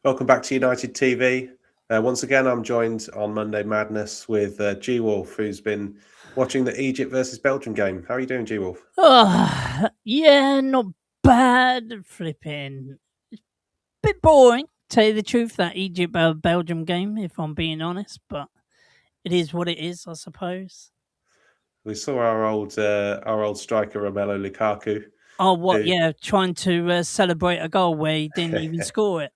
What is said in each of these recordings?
Welcome back to United TV. Once again, I'm joined on Monday Madness with G Wolf, who's been watching the Egypt versus Belgium game. How are you doing, G Wolf? Oh, yeah, not bad. Flipping. Bit boring, tell you the truth, that Egypt Belgium game, if I'm being honest, but it is what it is, I suppose. We saw our old striker Romelu Lukaku. Oh, what? Who, Yeah, trying to celebrate a goal where he didn't even score it.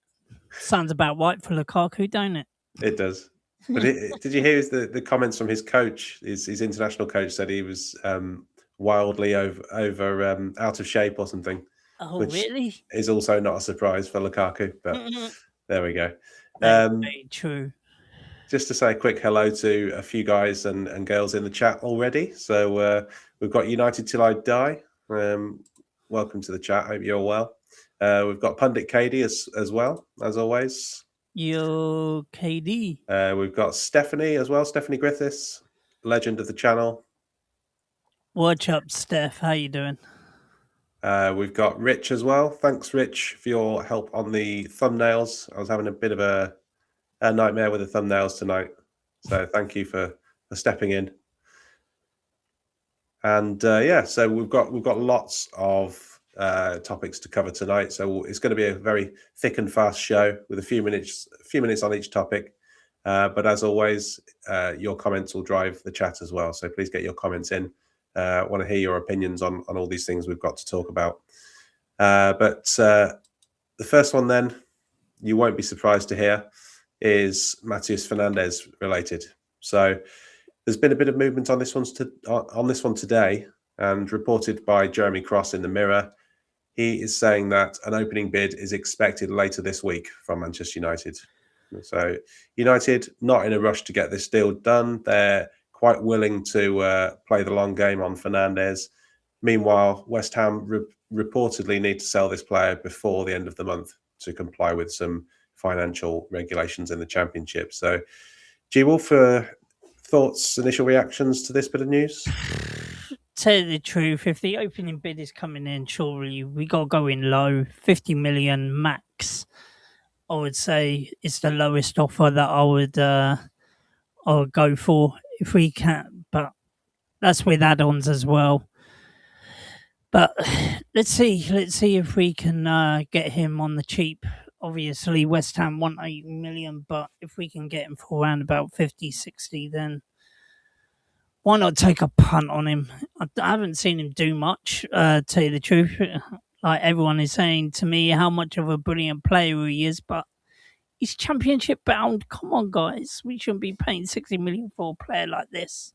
Sounds about right for Lukaku, don't it? it does. But did you hear the comments from his coach? His international coach said he was wildly over out of shape or something, Oh, which really? is also not a surprise for Lukaku. But there we go. That is Um, very true. Just to say a quick hello to a few guys and girls in the chat already. So we've got United Till I Die. Welcome to the chat. Hope you're well. We've got Pundit Katie as well, as always. Yo, KD. We've got Stephanie as well, Stephanie Griffiths, legend of the channel. What's up, Steph? How you doing? We've got Rich as well. Thanks, Rich, for your help on the thumbnails. I was having a bit of a nightmare with the thumbnails tonight. So thank you for stepping in. And so we've got lots of topics to cover tonight. So it's going to be a very thick and fast show with a few minutes on each topic. But as always, your comments will drive the chat as well. So please get your comments in. I want to hear your opinions on all these things we've got to talk about. But the first one, then, you won't be surprised to hear, is Matheus Fernandes related. So there's been a bit of movement on this one today, and reported by Jeremy Cross in the Mirror. He is saying that an opening bid is expected later this week from Manchester United. So United not in a rush to get this deal done. They're quite willing to play the long game on Fernandes. Meanwhile, West Ham reportedly need to sell this player before the end of the month to comply with some financial regulations in the Championship. So, G Wolf, thoughts, initial reactions to this bit of news? Tell you the truth, if the opening bid is coming in, surely we got to go in low, 50 million max. I would say it's the lowest offer that I would go for if we can, but that's with add-ons as well. But let's see if we can get him on the cheap. Obviously, West Ham want 8 million, but if we can get him for around about 50, 60, then why not take a punt on him? I haven't seen him do much, tell you the truth. Like everyone is saying to me how much of a brilliant player he is, but he's championship bound. Come on, guys. We shouldn't be paying 60 million for a player like this.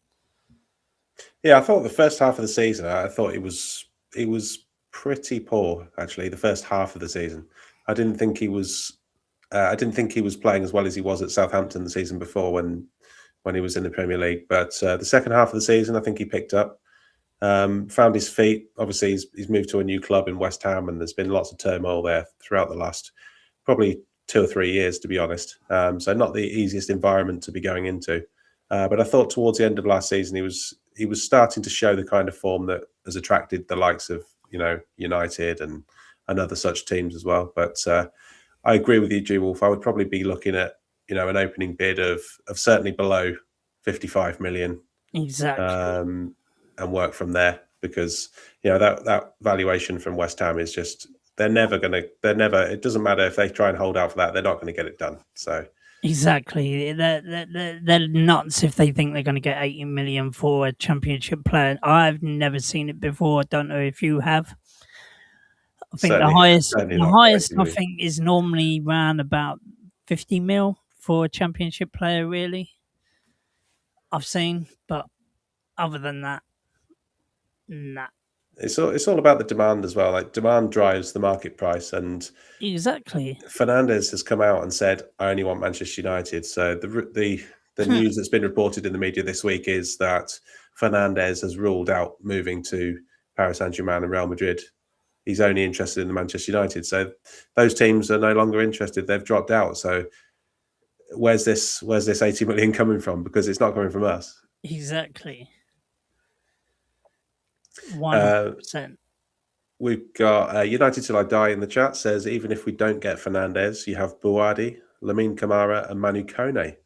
Yeah, I thought the first half of the season, I thought it was pretty poor, actually, the first half of the season. I didn't think he was playing as well as he was at Southampton the season before when he was in the Premier League. But the second half of the season, I think he picked up, found his feet. Obviously, he's moved to a new club in West Ham, and there's been lots of turmoil there throughout the last probably 2 or 3 years, to be honest. So not the easiest environment to be going into. But I thought towards the end of last season, he was starting to show the kind of form that has attracted the likes of United and other such teams as well. But I agree with you, G Wolf. I would probably be looking at an opening bid of certainly below 55 million. Exactly. And work from there, because that valuation from West Ham is just it doesn't matter if they try and hold out for that, they're not going to get it done. So exactly, they're nuts if they think they're going to get 80 million for a championship player. I've never seen it before. I don't know if you have. I think the highest I think is normally around about 50 mil for a championship player, really. I've seen, but other than that, nah. It's all about the demand as well. Like, demand drives the market price, and exactly. Fernandes has come out and said, "I only want Manchester United." So the news that's been reported in the media this week is that Fernandes has ruled out moving to Paris Saint-Germain and Real Madrid. He's only interested in the Manchester United. So those teams are no longer interested. They've dropped out. So where's this 80 million coming from? Because it's not coming from us. Exactly. 100%. we've got United Till I Die in the chat says, even if we don't get Fernandes, you have BOUADDI, Lamine Camara, and Manu Kone.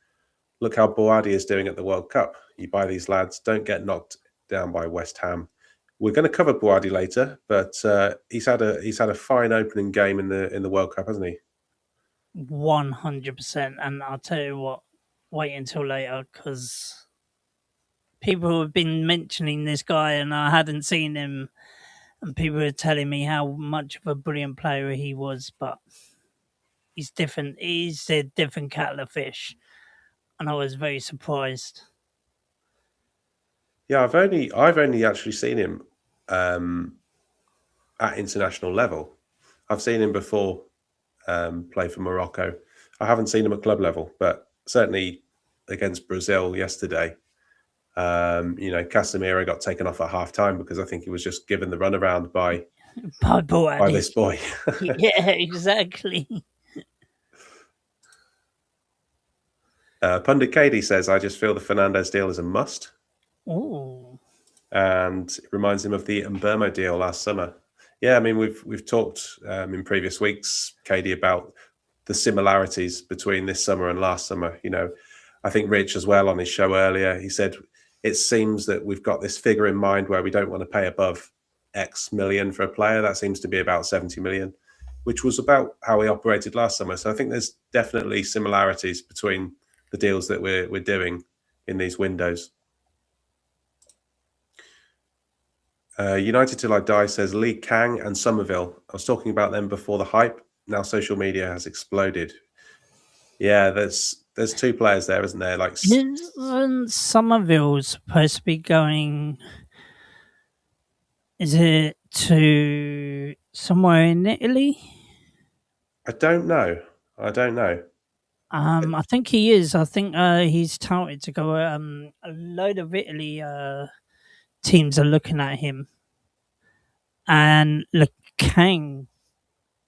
Look how BOUADDI is doing at the World Cup. You buy these lads, don't get knocked down by West Ham. We're going to cover BOUADDI later, but he's had a fine opening game in the World Cup, hasn't he? 100%. And I'll tell you what, wait until later, because people have been mentioning this guy and I hadn't seen him, and people are telling me how much of a brilliant player he was, but he's different. He's a different kettle of fish, and I was very surprised. Yeah, I've only actually seen him at international level. I've seen him before play for Morocco. I haven't seen him at club level, but certainly against Brazil yesterday, Casemiro got taken off at half time because I think he was just given the runaround by this boy. Yeah, exactly. Pundit Katie says, I just feel the Fernandes deal is a must. Ooh. And it reminds him of the Mbermo deal last summer. Yeah, I mean, we've talked in previous weeks, Katie, about the similarities between this summer and last summer. I think Rich as well on his show earlier, he said, it seems that we've got this figure in mind where we don't want to pay above X million for a player. That seems to be about 70 million, which was about how we operated last summer. So I think there's definitely similarities between the deals that we're doing in these windows. United Till I Die says Lee Kang and Somerville. I was talking about them before the hype. Now social media has exploded. Yeah, there's two players there, isn't there? Like, isn't Somerville supposed to be going? Is it to somewhere in Italy? I don't know. I think he is. I think he's touted to go. A load of Italy teams are looking at him, and Kang,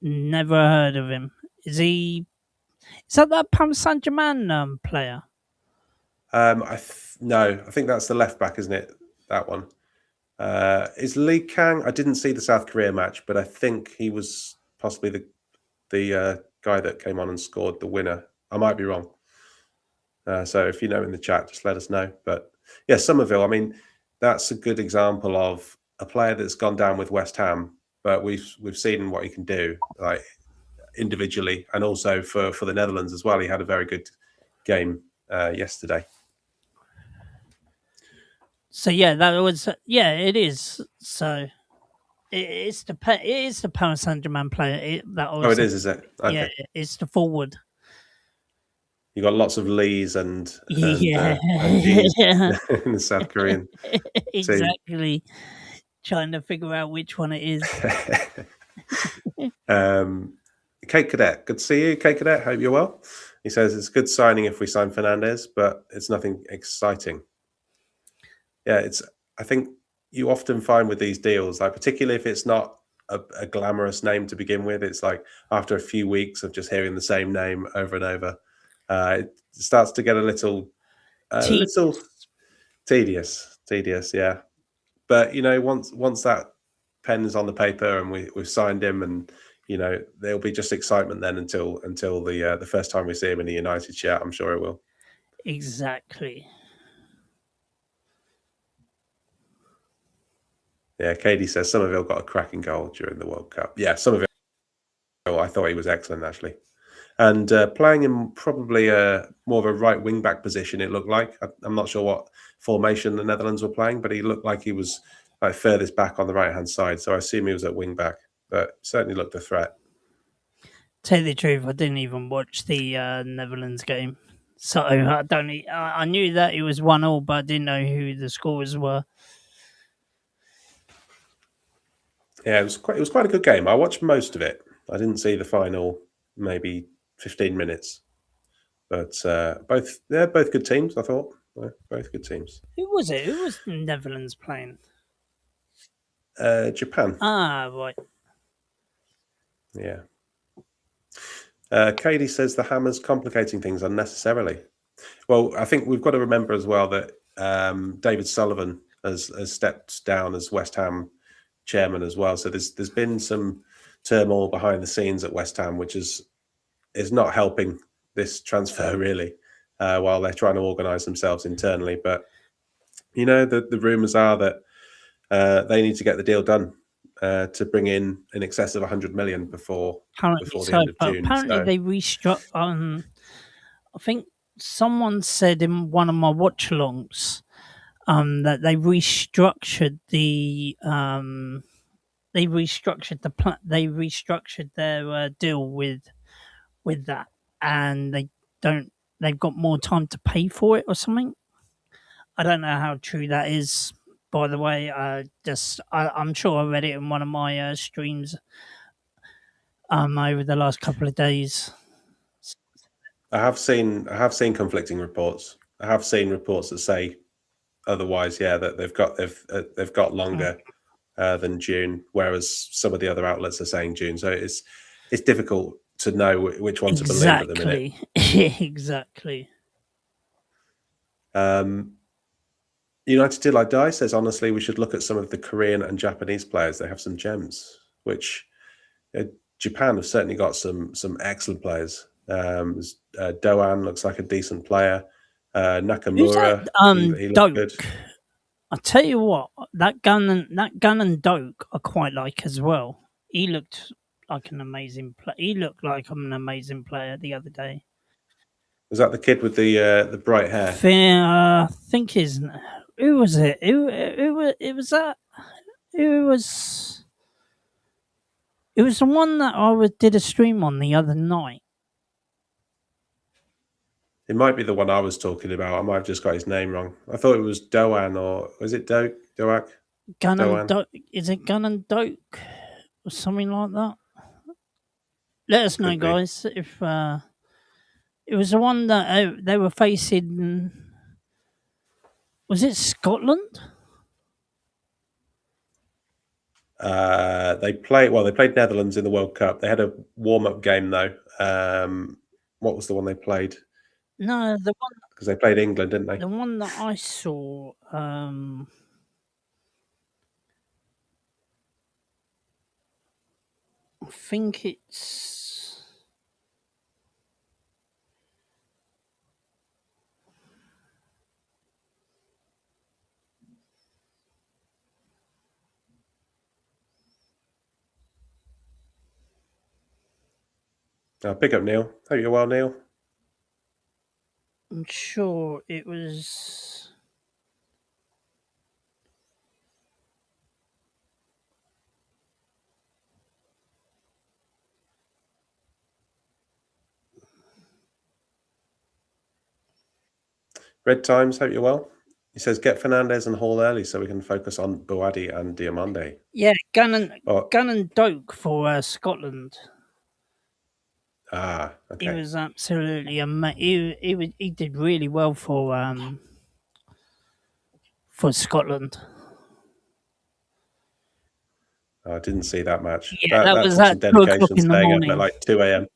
never heard of him. Is he? Is that Paris Saint-Germain player? No, I think that's the left back, isn't it? That one. Is Lee Kang? I didn't see the South Korea match, but I think he was possibly the guy that came on and scored the winner. I might be wrong. So if you know in the chat, just let us know. But yeah, Somerville, I mean, that's a good example of a player that's gone down with West Ham, but we've seen what he can do, like individually, and also for the Netherlands as well. He had a very good game yesterday. So yeah, that was it is. So it is the Paris Saint-Germain player. It is it? Okay. Yeah, it's the forward. You got lots of Lees and G's in the South Korean exactly. Team. Trying to figure out which one it is. Kate Cadet, good to see you, Kate Cadet. Hope you're well. He says it's a good signing if we sign Fernandes, but it's nothing exciting. Yeah, I think you often find with these deals, like particularly if it's not a glamorous name to begin with, it's like after a few weeks of just hearing the same name over and over, it starts to get a little tedious. Yeah, but once that pen is on the paper and we've signed him, and there'll be just excitement then until the first time we see him in the United shirt. I'm sure it will. Exactly. Yeah, Katie says Somerville got a cracking goal during the World Cup. Yeah, Somerville, I thought he was excellent actually, and playing in probably more of a right wing back position. It looked like, I'm not sure what formation the Netherlands were playing, but he looked like he was like furthest back on the right hand side. So I assume he was at wing back, but certainly looked a threat. Tell you the truth, I didn't even watch the Netherlands game, so I don't. I knew that it was 1-1, but I didn't know who the scores were. Yeah, it was quite a good game. I watched most of it. I didn't see the final, maybe 15 minutes. But they're both good teams, I thought. Both good teams. Who was it? Who was the Netherlands playing? Japan. Ah, right. Yeah. Katie says the hammer's complicating things unnecessarily. Well, I think we've got to remember as well that David Sullivan has stepped down as West Ham chairman as well. So there's been some turmoil behind the scenes at West Ham, which is not helping this transfer really, while they're trying to organise themselves internally. But the rumours are that they need to get the deal done to bring in excess of 100 million before the end of June. Apparently, they restruck. I think someone said in one of my watch-alongs that they restructured they restructured their deal with that, and they've got more time to pay for it or something. I don't know how true that is, by the way. I'm sure I read it in one of my streams over the last couple of days. I have seen conflicting reports. I have seen reports that say otherwise. Yeah, that they've got longer than June, whereas some of the other outlets are saying June. So it's difficult to know which one to believe at the minute. Exactly. United Till I Die says, honestly, we should look at some of the Korean and Japanese players. They have some gems, which Japan have certainly got some excellent players. Doan looks like a decent player. Nakamura, he looks good. I'll tell you what, that gun and Doak I quite like as well. He looked like an amazing player. He looked like an amazing player the other day. Was that the kid with the bright hair? I think his. Who was it? It was that. It was the one that I did a stream on the other night. It might be the one I was talking about. I might have just got his name wrong. I thought it was Doan, or was it Doak? Gun and Doak. Is it Gun and Doak or something like that? Let us know, guys, if it was the one that they were facing. Was it Scotland? They played Netherlands in the World Cup. They had a warm-up game though. What was the one they played? No, the one because they played England, didn't they? The one that I saw. I think it's. Pick up Neil. Hope you're well, Neil. I'm sure it was. Red Times, hope you're well. He says, get Fernandes and Hall early so we can focus on BOUADDI and Diomande. Yeah, Gun and Doak for Scotland. Okay. He was absolutely amazing. He did really well for Scotland. I didn't see that match. Yeah, that was at 2 o'clock in the morning. At like 2 a.m.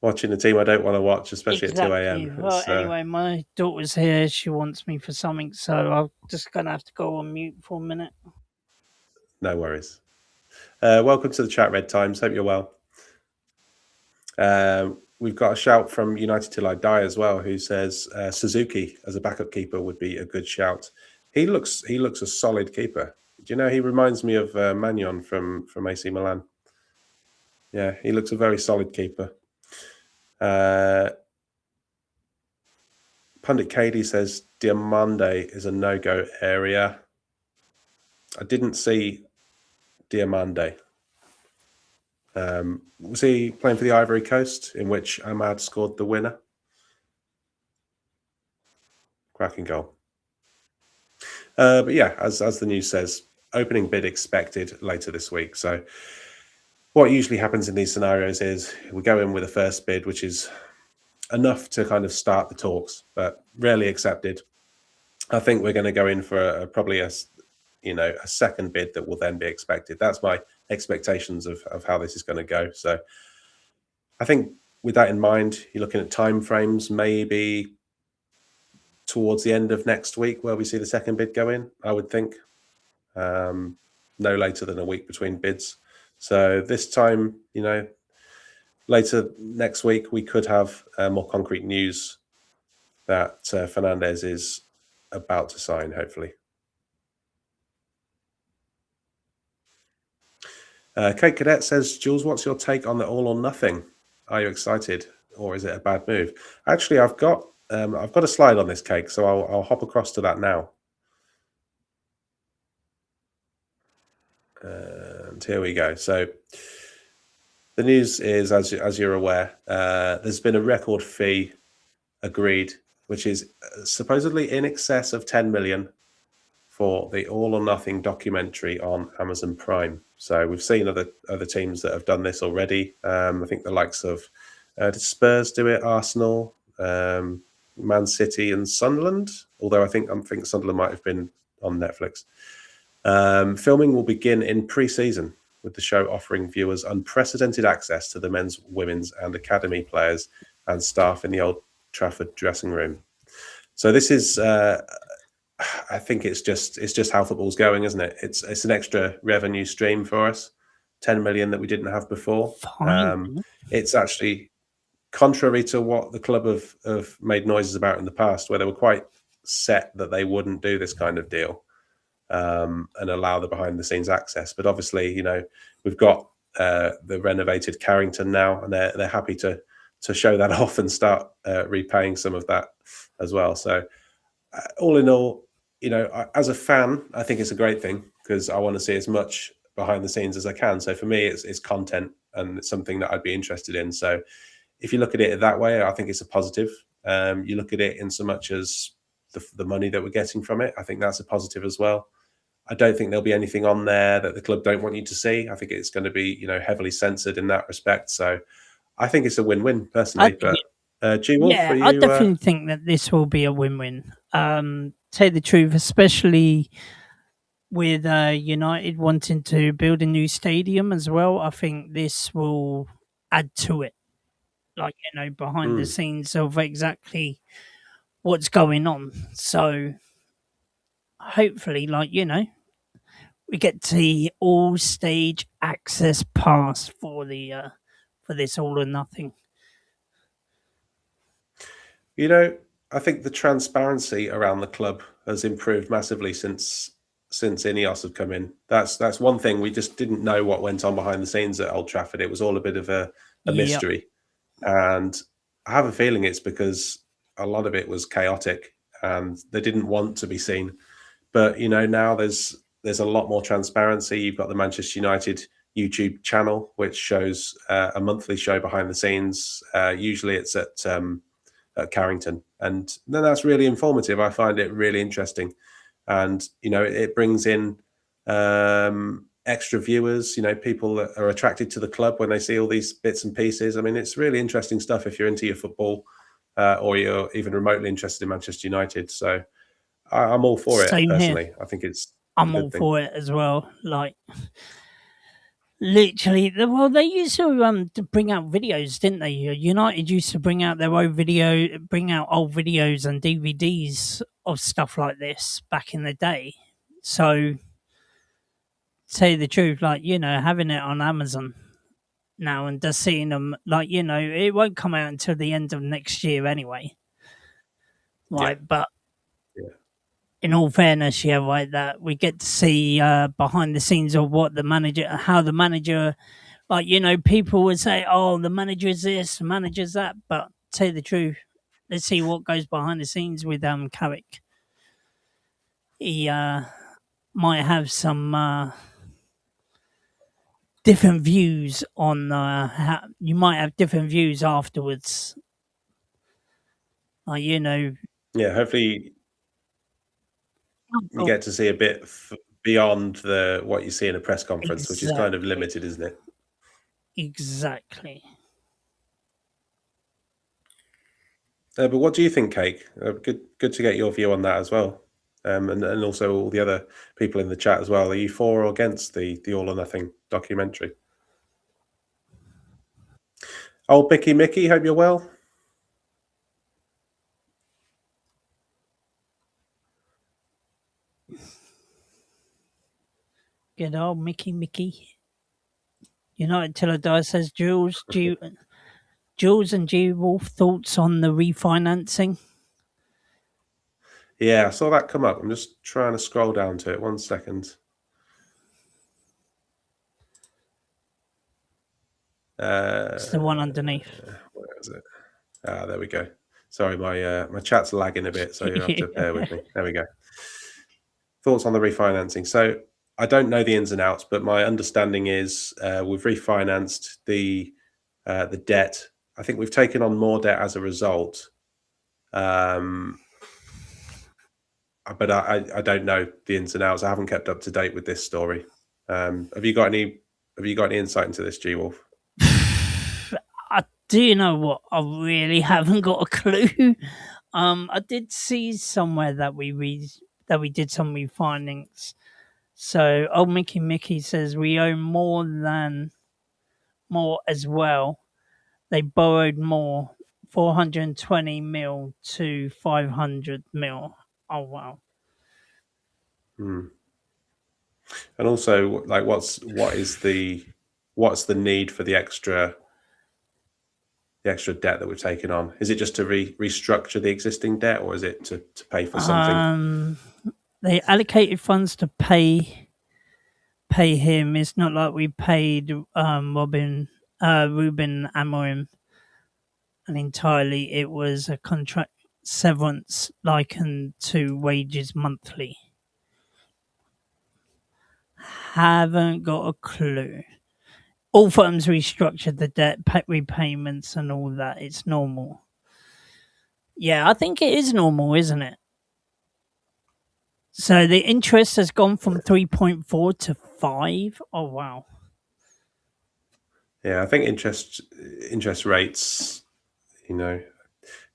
Watching the team I don't want to watch, especially at 2 a.m. Well, anyway, my daughter's here. She wants me for something, so I'm just going to have to go on mute for a minute. No worries. Welcome to the chat, Red Times. Hope you're well. We've got a shout from United Till I Die as well, who says Suzuki as a backup keeper would be a good shout. He looks a solid keeper. Do you know, he reminds me of Magnon from AC Milan. Yeah, he looks a very solid keeper. Pundit Cady says Diomande is a no-go area. I didn't see Diomande. Was he playing for the Ivory Coast, in which Ahmad scored the winner? Cracking goal. But yeah, as the news says, opening bid expected later this week. So what usually happens in these scenarios is we go in with a first bid, which is enough to kind of start the talks, but rarely accepted. I think we're going to go in for probably a second bid that will then be expected. That's my expectations of how this is going to go. So I think with that in mind, you're looking at time frames, maybe towards the end of next week where we see the second bid go in, I would think. no later than a week between bids. So this time, later next week, we could have more concrete news that Fernandes is about to sign, hopefully. Kate Cadet says, Jules, what's your take on the all or nothing? Are you excited, or is it a bad move? Actually, I've got a slide on this, Cake, so I'll hop across to that now. And here we go. So the news is, as you're aware, there's been a record fee agreed, which is supposedly in excess of 10 million for the All or Nothing documentary on Amazon Prime. So we've seen other teams that have done this already. I think the likes of did Spurs do it, Arsenal, Man City, and Sunderland. Although I think Sunderland might have been on Netflix. Filming will begin in pre-season, with the show offering viewers unprecedented access to the men's, women's, and academy players and staff in the Old Trafford dressing room. So this is, I think it's just how football's going, isn't it? It's an extra revenue stream for us, 10 million that we didn't have before. It's actually contrary to what the club have made noises about in the past, where they were quite set that they wouldn't do this kind of deal. And allow the behind the scenes access. But obviously, we've got the renovated Carrington now, and they're happy to show that off and start repaying some of that as well. So all in all, as a fan, I think it's a great thing because I want to see as much behind the scenes as I can. So for me, it's content and it's something that I'd be interested in. So if you look at it that way, I think it's a positive. You look at it in so much as the money that we're getting from it, I think that's a positive as well. I don't think there'll be anything on there that the club don't want you to see. I think it's going to be, heavily censored in that respect. So I think it's a win-win personally. But G-Wolf, yeah, I definitely think that this will be a win-win. Tell the truth, especially with United wanting to build a new stadium as well. I think this will add to it, behind the scenes of exactly what's going on. So hopefully, we get the all stage access pass for this all or nothing. I think the transparency around the club has improved massively since Ineos have come in. That's one thing. We just didn't know what went on behind the scenes at Old Trafford. It was all a bit of a mystery. And I have a feeling it's because a lot of it was chaotic and they didn't want to be seen. But, now there's a lot more transparency. You've got the Manchester United YouTube channel, which shows a monthly show behind the scenes. Usually it's at Carrington. And then that's really informative. I find it really interesting. And, it brings in extra viewers, people that are attracted to the club when they see all these bits and pieces. I mean, it's really interesting stuff if you're into your football or you're even remotely interested in Manchester United. So I'm all for it personally. Here. I think I'm all for it as well. Literally, well, they used to bring out videos, didn't they? United used to bring out their own bring out old videos and DVDs of stuff like this back in the day. So, tell you the truth, having it on Amazon now and just seeing them, it won't come out until the end of next year anyway. But in all fairness, that we get to see behind the scenes of what how the manager, people would say, oh, the manager is this, the manager's that. But tell you the truth, let's see what goes behind the scenes with Carrick. He might have some different views on how you might have different views afterwards. Yeah, hopefully you get to see a bit beyond what you see in a press conference, which is kind of limited, isn't it? Exactly. But what do you think, Cake? Good to get your view on that as well, and also all the other people in the chat as well. Are you for or against the All or Nothing documentary? Oh, Bicky Mickey, hope you're well. Good old Mickey. United Till I Die says Jules and G Wolf thoughts on the refinancing. Yeah, I saw that come up. I'm just trying to scroll down to it. 1 second. It's the one underneath. Where is it? There we go. Sorry, my chat's lagging a bit, so you have to bear with me. There we go. Thoughts on the refinancing. So I don't know the ins and outs, but my understanding is we've refinanced the debt. I think we've taken on more debt as a result. But I don't know the ins and outs. I haven't kept up to date with this story. Have you got any insight into this, G Wolf? Do you know what? I really haven't got a clue. I did see somewhere that we did some refinance. So old Mickey says we owe more as well. They borrowed more, 420 mil to 500 mil. Oh wow. And also, like, what's the need for the extra debt that we've taken on? Is it just to restructure the existing debt, or is it to pay for something? They allocated funds to pay him. It's not like we paid Ruben Amorim, and entirely it was a contract severance likened to wages monthly. Haven't got a clue. All firms restructured the debt, repayments, and all that. It's normal. Yeah, I think it is normal, isn't it? So the interest has gone from 3.4 to 5. Oh wow. Yeah, I think interest rates,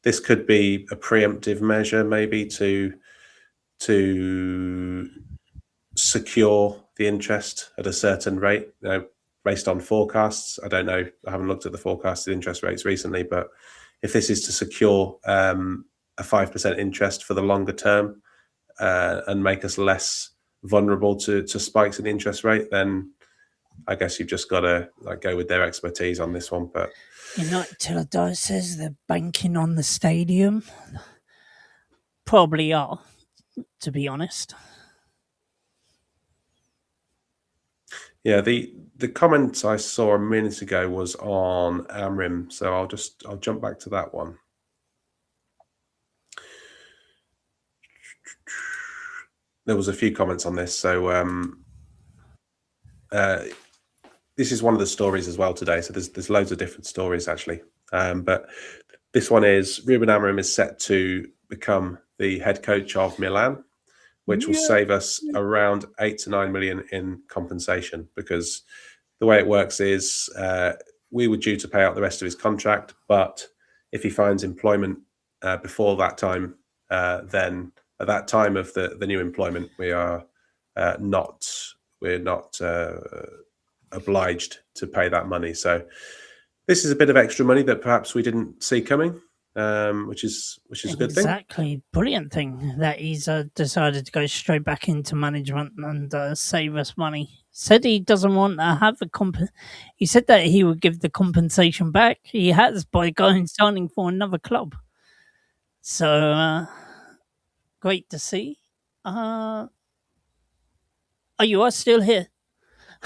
this could be a preemptive measure, maybe to secure the interest at a certain rate, based on forecasts. I don't know. I haven't looked at the forecasted interest rates recently, but if this is to secure a 5% interest for the longer term and make us less vulnerable to spikes in interest rate, then I guess you've just got to go with their expertise on this one. But United Till I Die says they're banking on the stadium. Probably are, to be honest. Yeah, the comment I saw a minute ago was on Amrim, so I'll jump back to that one. There was a few comments on this, so this is one of the stories as well today. So there's loads of different stories actually, but this one is Ruben Amorim is set to become the head coach of Milan, which will save us around 8 to 9 million in compensation, because the way it works is we were due to pay out the rest of his contract, but if he finds employment before that time, then at that time of the new employment, we're not obliged to pay that money. So this is a bit of extra money that perhaps we didn't see coming, which is a good thing. Exactly, brilliant thing that he's decided to go straight back into management and save us money. Said he doesn't want to have he said that he would give the compensation back. He has, by going signing for another club. So great to see. Oh, you are still here.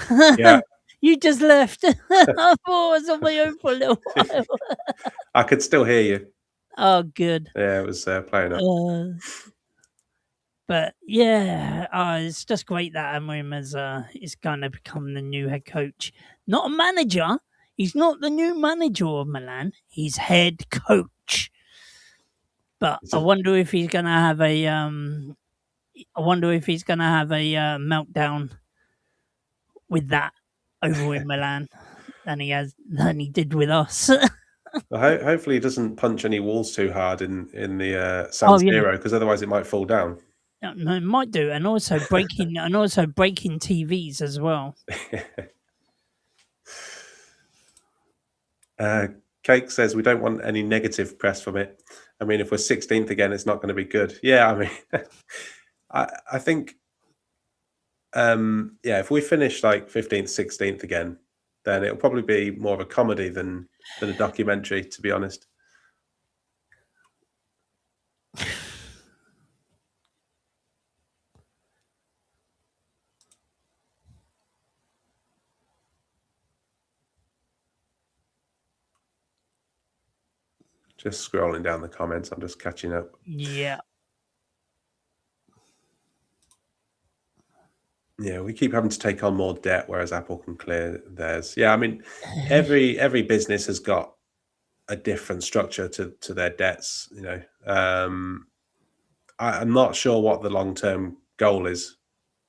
Yeah. You just left. I thought I was on my own for a little while. I could still hear you. Oh, good. Yeah, it was playing up. But yeah, it's just great that Amorim is going to become the new head coach. Not a manager. He's not the new manager of Milan. He's head coach. But I wonder if he's going to have a meltdown with that over in Milan than he did with us. Well, hopefully he doesn't punch any walls too hard in the San Siro, because otherwise it might fall down. No, it might do, and also breaking TVs as well. Cake says we don't want any negative press from it. I mean, if we're 16th again, it's not going to be good. Yeah, I mean, I think if we finish like 15th, 16th again, then it'll probably be more of a comedy than a documentary, to be honest. Just scrolling down the comments, I'm just catching up. Yeah. Yeah, we keep having to take on more debt, whereas Apple can clear theirs. Yeah, I mean, every business has got a different structure to their debts. You know, I'm not sure what the long term goal is.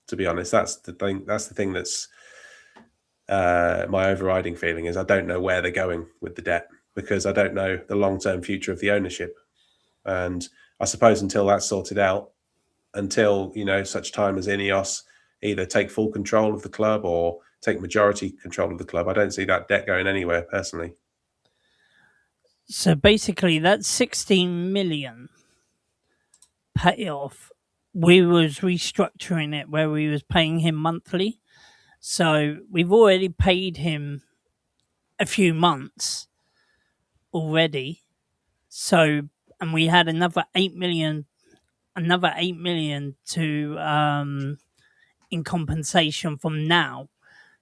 To be honest, that's the thing. That's the thing that's my overriding feeling is I don't know where they're going with the debt because I don't know the long term future of the ownership. And I suppose until that's sorted out, until such time as Ineos either take full control of the club or take majority control of the club, I don't see that debt going anywhere personally. So basically, that 16 million payoff, we was restructuring it where we was paying him monthly. So we've already paid him a few months already. So, and we had another 8 million, to in compensation from now.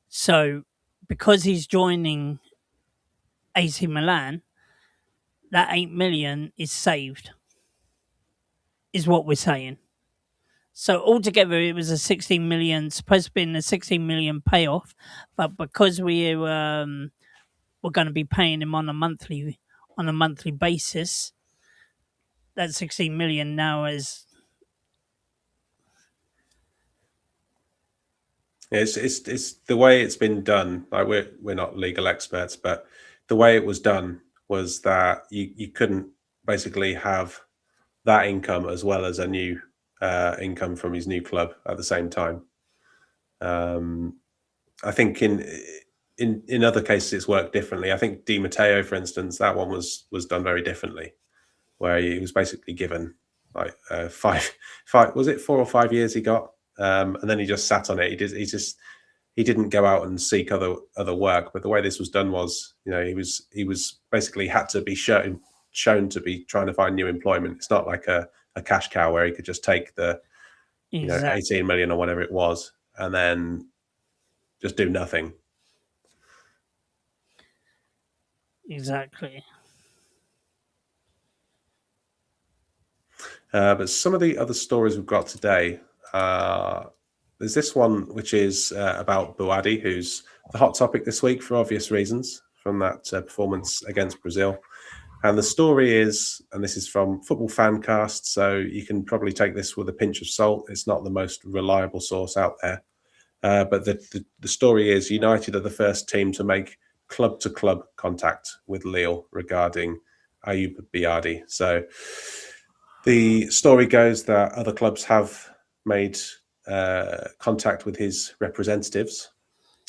So because he's joining AC Milan, that 8 million is saved, is what we're saying. So altogether, it was a 16 million, supposed to be a 16 million payoff, but because we're going to be paying him on a monthly basis, that 16 million now is. It's the way it's been done. Like we're not legal experts, but the way it was done was that you couldn't basically have that income as well as a new income from his new club at the same time. I think in other cases it's worked differently. I think Di Matteo, for instance, that one was done very differently, where he was basically given like five was it 4 or 5 years he got, and then he just sat on it. He didn't go out and seek other work. But the way this was done was, he was basically had to be shown to be trying to find new employment. It's not like a cash cow where he could just take the Exactly. 18 million or whatever it was and then just do nothing. Exactly. But some of the other stories we've got today, there's this one which is about BOUADDI, who's the hot topic this week for obvious reasons from that performance against Brazil. And the story is, and this is from Football Fancast, so you can probably take this with a pinch of salt. It's not the most reliable source out there. But the story is United are the first team to make club-to-club contact with Lille regarding Ayoub Bouyadi. So the story goes that other clubs have made contact with his representatives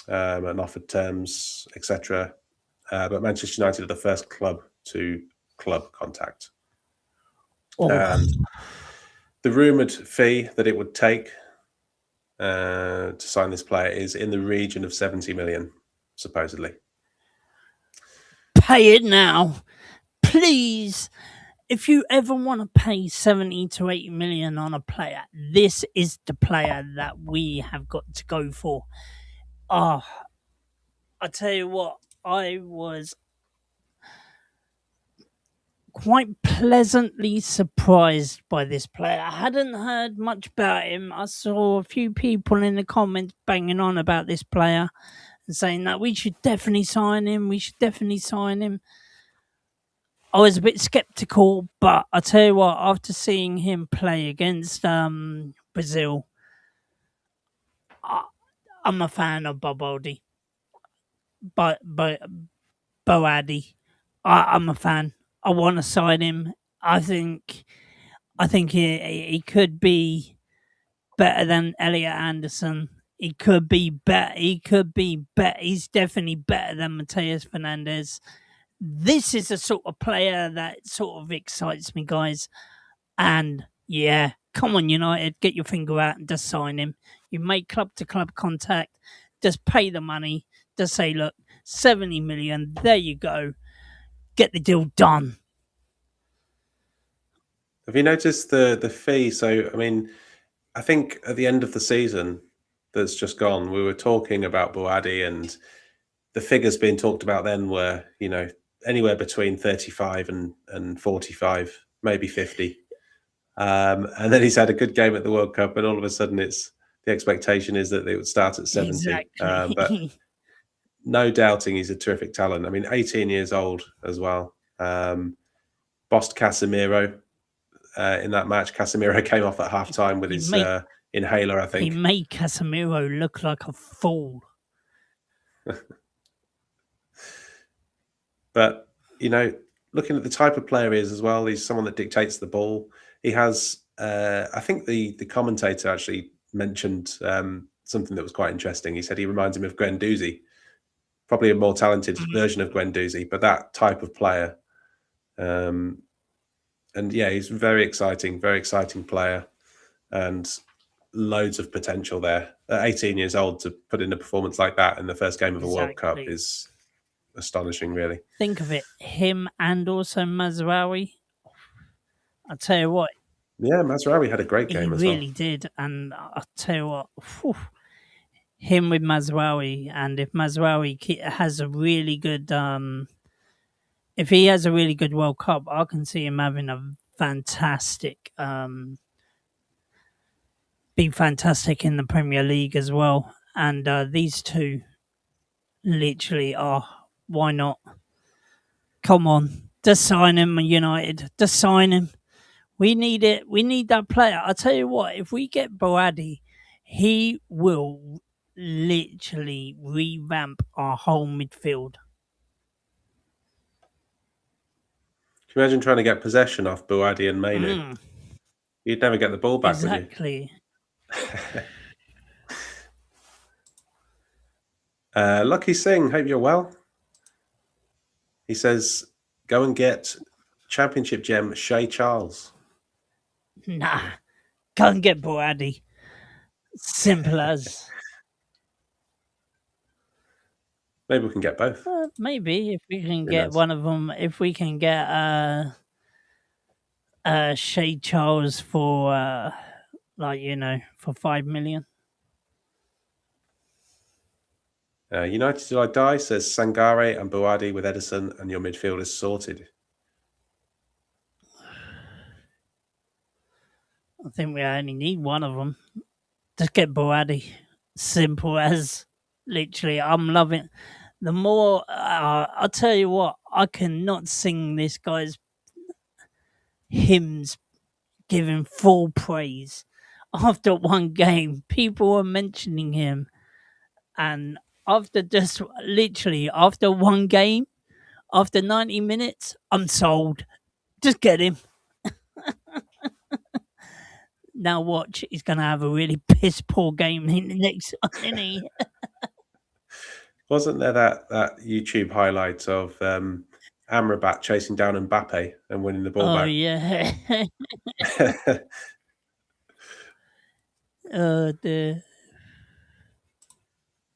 and offered terms, etc. But Manchester United are the first club to club contact. And the rumoured fee that it would take to sign this player is in the region of 70 million, supposedly. Pay it now, please. If you ever want to pay 70 to 80 million on a player, this is the player that we have got to go for. I tell you what, I was quite pleasantly surprised by this player. I hadn't heard much about him. I saw a few people in the comments banging on about this player and saying that we should definitely sign him. I was a bit skeptical, but I tell you what, after seeing him play against Brazil, I'm a fan of BOUADDI. But BOUADDI, I'm a fan. I want to sign him. I think he could be better than Elliot Anderson. He could be better. He's definitely better than Mateus Fernandes. This is the sort of player that sort of excites me, guys. And yeah, Come on, United, get your finger out and just sign him. You make club to club contact, just pay the money, just say, look, 70 million, there you go. Get the deal done. Have you noticed the fee? So, I mean, I think at the end of the season that's just gone, we were talking about BOUADDI, and the figures being talked about then were, anywhere between 35 and 45, maybe 50. And then he's had a good game at the World Cup, and all of a sudden the expectation is that it would start at 70. Exactly. But no doubting he's a terrific talent. I mean, 18 years old as well. Bossed Casemiro in that match. Casemiro came off at halftime with his inhaler, I think. He made Casemiro look like a fool. But, looking at the type of player he is as well, he's someone that dictates the ball. He has, I think the commentator actually mentioned something that was quite interesting. He said he reminds him of Guendouzi, probably a more talented version of Guendouzi, but that type of player. And yeah, he's very exciting player, and loads of potential there. At 18 years old, to put in a performance like that in the first game of a World Cup is astonishing, really. Think of it, him and also Mazraoui. I'll tell you what. Yeah, Mazraoui had a great game as well. He really did, and I'll tell you what, him with Mazraoui, and if Mazraoui has a really good, if he has a really good World Cup, I can see him having a fantastic, be fantastic in the Premier League as well. And these two literally are, why not? Come on, just sign him, United. Just sign him. We need it. We need that player. I'll tell you what, if we get BOUADDI, he will literally revamp our whole midfield. Can you imagine trying to get possession off BOUADDI and Mainu? You'd never get the ball back, would you? Exactly. Lucky Singh, hope you're well. He says, go and get Championship gem Shay Charles. Nah, go and get BOUADDI. Simple as. Maybe we can get both. Maybe if we can get one of them. If we can get Shay Charles for for 5 million. United Till I Die says Sangare and BOUADDI with Edison, and your midfield is sorted. I think we only need one of them. Just get BOUADDI. Simple as. Literally, I'm loving. The more I'll tell you what, I cannot sing this guy's hymns, giving full praise. After one game, people were mentioning him, and after one game, after 90 minutes, I'm sold. Just get him. Now watch, he's going to have a really piss poor game in the next one, isn't he? Wasn't there that YouTube highlight of Amrabat chasing down Mbappe and winning the ball back? Oh, yeah. Oh, dear.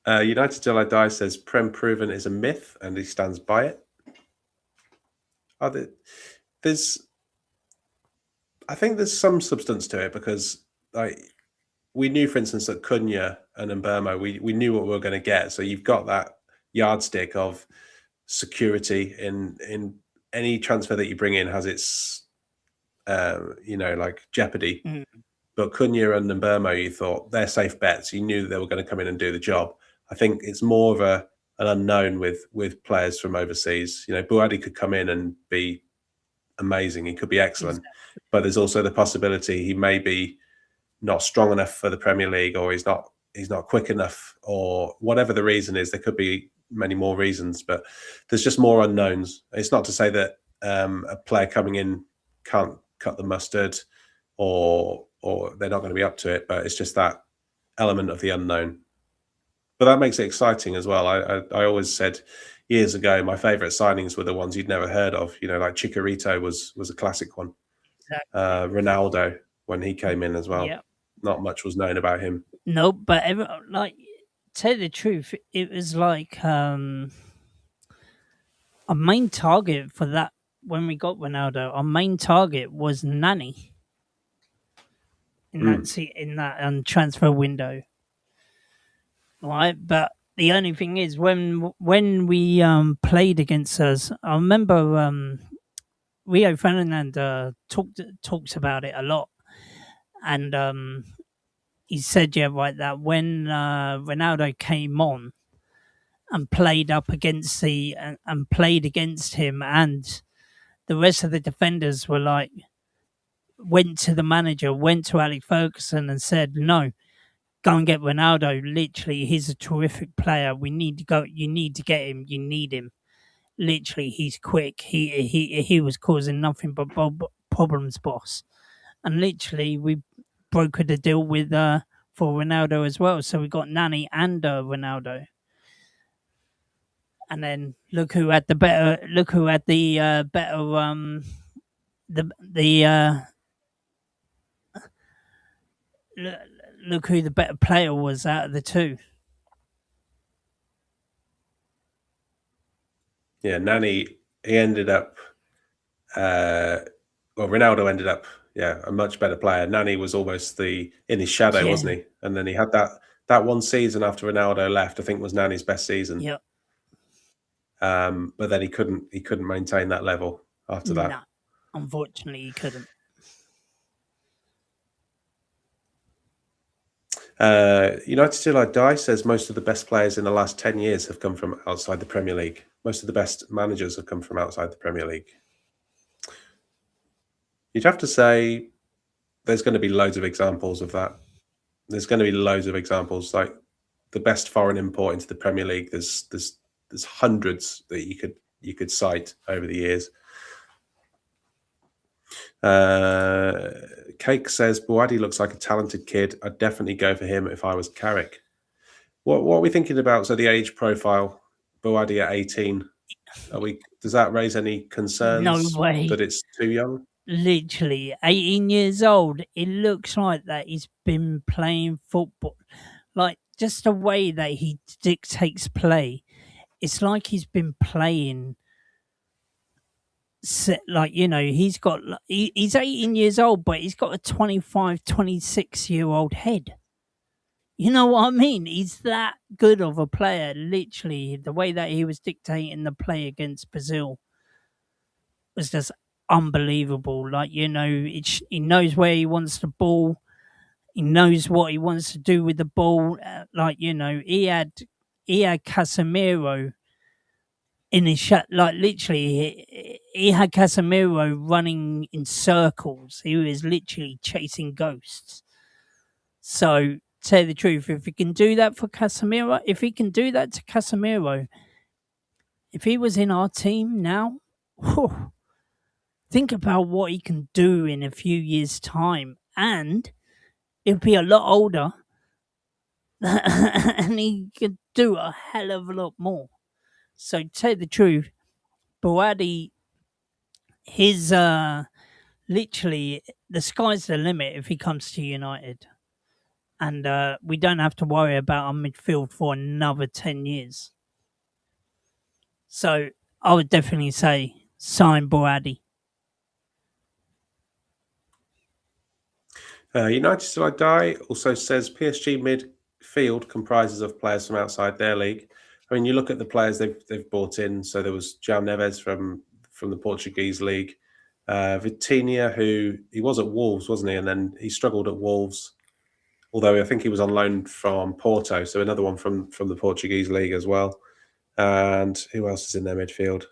United Till I Die says Prem Proven is a myth, and he stands by it. I think there's some substance to it, because we knew, for instance, that Cunha and Mbeumo, we knew what we were going to get. So you've got that yardstick of security in any transfer that you bring in has its, jeopardy. Mm. But Cunha and Mbeumo, you thought they're safe bets. You knew that they were going to come in and do the job. I think it's more of an unknown with players from overseas. BOUADDI could come in and be amazing. He could be excellent. Exactly. But there's also the possibility he may be not strong enough for the Premier League, or he's not quick enough, or whatever the reason is. There could be many more reasons, but there's just more unknowns. It's not to say that a player coming in can't cut the mustard, or they're not going to be up to it, but it's just that element of the unknown. But that makes it exciting as well. I always said years ago, my favourite signings were the ones you'd never heard of. Like Chicharito was a classic one. Exactly. Ronaldo. when he came in as well. Yeah. Not much was known about him. No, but like, tell you the truth, it was like our main target for that when we got Ronaldo. Our main target was Nani in Mm. that transfer window, right? But the only thing is, when we played against us, I remember Rio Ferdinand talks about it a lot, and he said, yeah, right, that when Ronaldo came on and played up against and played against him, and the rest of the defenders were like, went to the manager, went to Alex Ferguson and said, no, go and get Ronaldo. Literally, he's a terrific player. We need to go. You need to get him. You need him. Literally, he's quick. He was causing nothing but problems, boss. And literally, we brokered a deal with for Ronaldo as well. So we got Nani and Ronaldo. And then look who had the better. Look who had the better. The look who the better player was out of the two. Yeah, Nani, he ended up, Ronaldo ended up, a much better player. Nani was almost in his shadow, wasn't he? And then he had that one season after Ronaldo left, I think was Nani's best season. Yep. But then he couldn't maintain that level after that. No, unfortunately, he couldn't. United Till I Die says most of the best players in the last 10 years have come from outside the Premier League. Most of the best managers have come from outside the Premier League. You'd have to say there's going to be loads of examples of that. There's going to be loads of examples, like the best foreign import into the Premier League. There's hundreds that you could cite over the years. Cake says BOUADDI looks like a talented kid. I'd definitely go for him if I was Carrick. What are we thinking about? So the age profile, BOUADDI at 18. Does that raise any concerns? No way. That it's too young? Literally 18 years old. It looks like that he's been playing football. Like, just the way that he dictates play. It's like he's been playing. Like, he's 18 years old, but he's got a 25, 26-year-old head. You know what I mean? He's that good of a player. Literally, the way that he was dictating the play against Brazil was just unbelievable. Like, he knows where he wants the ball. He knows what he wants to do with the ball. He had Casemiro in his shot. Like, literally, he had Casemiro running in circles. He was literally chasing ghosts. So, tell the truth, if he can do that for Casemiro, if he can do that to Casemiro, if he was in our team now, whew, think about what he can do in a few years' time. And he'll be a lot older and he could do a hell of a lot more. So, tell the truth, BOUADDI, his literally, the sky's the limit if he comes to United. And we don't have to worry about our midfield for another 10 years. So I would definitely say sign BOUADDI. United Till I Die also says PSG midfield comprises of players from outside their league. I mean, you look at the players they've brought in. So there was João Neves from the Portuguese league. Vitinha, who he was at Wolves, wasn't he? And then he struggled at Wolves. Although I think he was on loan from Porto, so another one from the Portuguese league as well. And who else is in their midfield?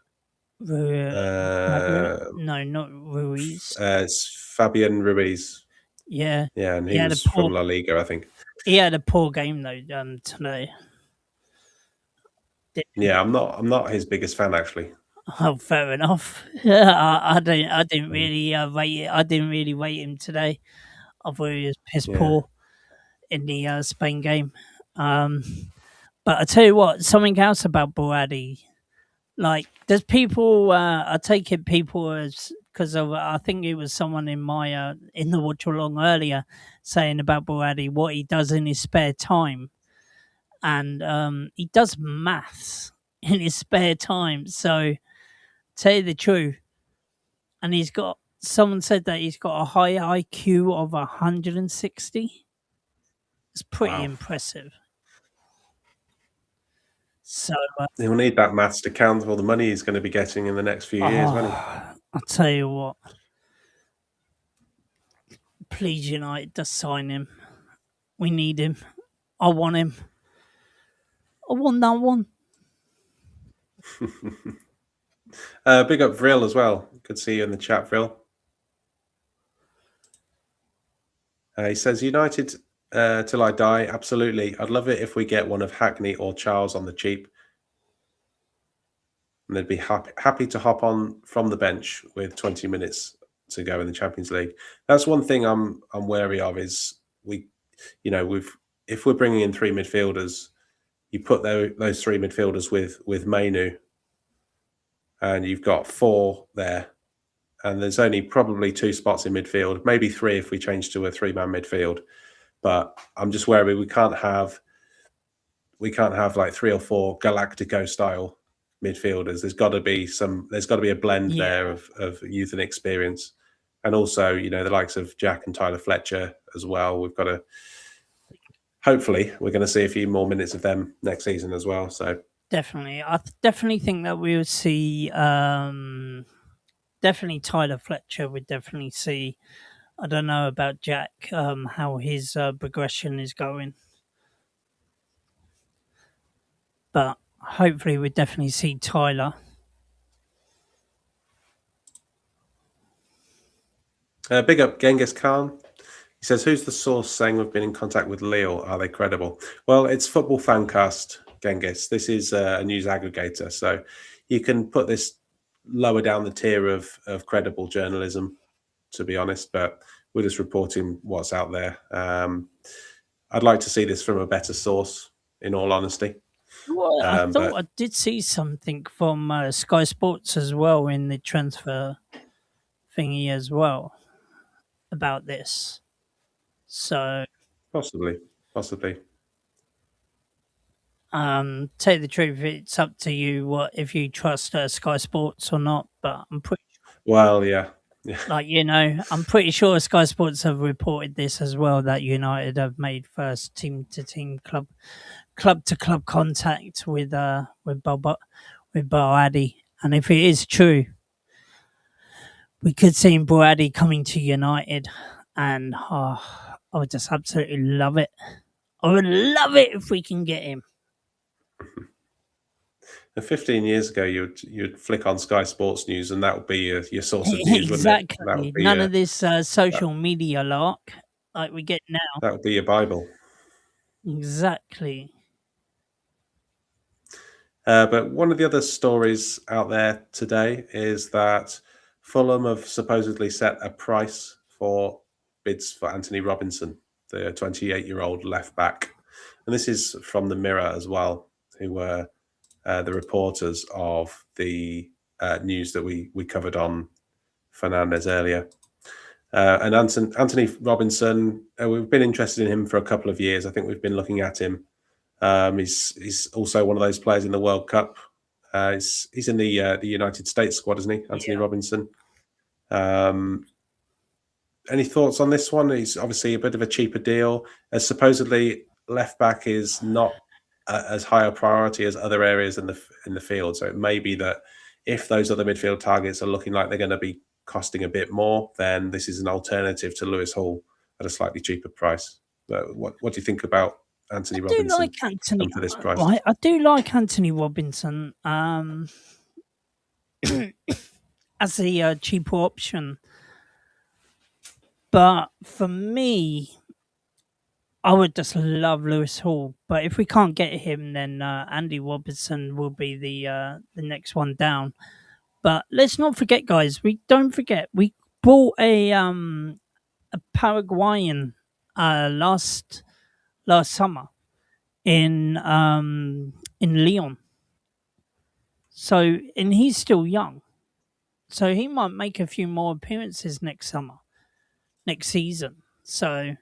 No, not Ruiz. It's Fabian Ruiz. Yeah, and he was from La Liga, I think. He had a poor game though today. Yeah, I'm not his biggest fan actually. Oh, fair enough. I didn't really rate it. I didn't really rate him today. I thought he was piss poor in the Spain game. But I tell you what, something else about BOUADDI. Like, does people? I take it people as because of I think it was someone in my in the watch along earlier saying about Boadi what he does in his spare time, and he does maths in his spare time. So, tell you the truth, and he's got. Someone said that he's got a high IQ of 160. It's pretty Wow. impressive. So, He'll need that maths to count all the money he's going to be getting in the next few years, won't he? I'll tell you what. Please, United, just sign him. We need him. I want him. I want that one. Big up Vril as well. Good to see you in the chat, Vril. He says, United till I die. Absolutely. I'd love it if we get one of Hackney or Charles on the cheap. And they'd be happy to hop on from the bench with 20 minutes to go in the Champions League. That's one thing I'm wary of is if we're bringing in three midfielders, you put those three midfielders with Mainu, and you've got four there, and there's only probably two spots in midfield, maybe three if we change to a three-man midfield. But I'm just wary we can't have like three or four Galactico style midfielders. There's got to be a blend there of youth and experience, and also the likes of Jack and Tyler Fletcher as well. We've got to. Hopefully, we're going to see a few more minutes of them next season as well. So definitely, I definitely think that we will see. Definitely, Tyler Fletcher. We'd definitely see. I don't know about Jack. How his progression is going, but hopefully, we'd definitely see Tyler. big up Genghis Khan. He says, who's the source saying we've been in contact with Lille? Are they credible? Well, it's Football Fancast, Genghis. This is a news aggregator. So you can put this lower down the tier of credible journalism, to be honest, but we're just reporting what's out there. I'd like to see this from a better source, in all honesty. Well, I thought I did see something from Sky Sports as well in the transfer thingy as well about this. So possibly. Tell you the truth, it's up to you if you trust Sky Sports or not. But I'm pretty. Well, yeah. Like I'm pretty sure Sky Sports have reported this as well that United have made first team to team club to club contact with Boouaddi, and if it is true, we could see Boouaddi coming to United, and I would just absolutely love it. I would love it if we can get him. 15 years ago, you'd flick on Sky Sports News, and that would be your source of news, exactly. Wouldn't it? That would be none of this social media lark like we get now. That would be your Bible. Exactly. But one of the other stories out there today is that Fulham have supposedly set a price for bids for Anthony Robinson, the 28-year-old left back. And this is from the Mirror as well, who were the reporters of the news that we covered on Fernandes earlier. And Anthony Robinson, we've been interested in him for a couple of years. I think we've been looking at him. He's also one of those players in the World Cup. He's in the United States squad, isn't he, Anthony Robinson? Any thoughts on this one? He's obviously a bit of a cheaper deal. As supposedly left back is not as high a priority as other areas in the field. So it may be that if those other midfield targets are looking like they're going to be costing a bit more, then this is an alternative to Lewis Hall at a slightly cheaper price. But what do you think about Anthony Robinson? Like Anthony for this price? I do like Anthony Robinson as a cheaper option, but for me, I would just love Lewis Hall. But if we can't get him, then Andy Robertson will be the next one down. But let's not forget, guys. We bought a Paraguayan last summer in Lyon. So, and he's still young. So he might make a few more appearances next season. So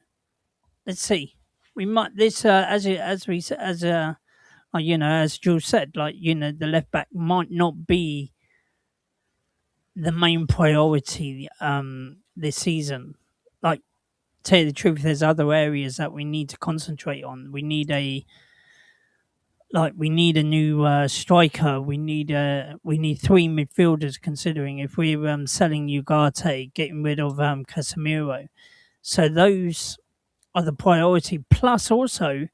let's see. We might this as we as as Jules said, the left back might not be the main priority this season. Like, tell you the truth, there's other areas that we need to concentrate on. We need a new striker. We need three midfielders. Considering if we're selling Ugarte, getting rid of Casemiro, so those are the priority. Plus, also,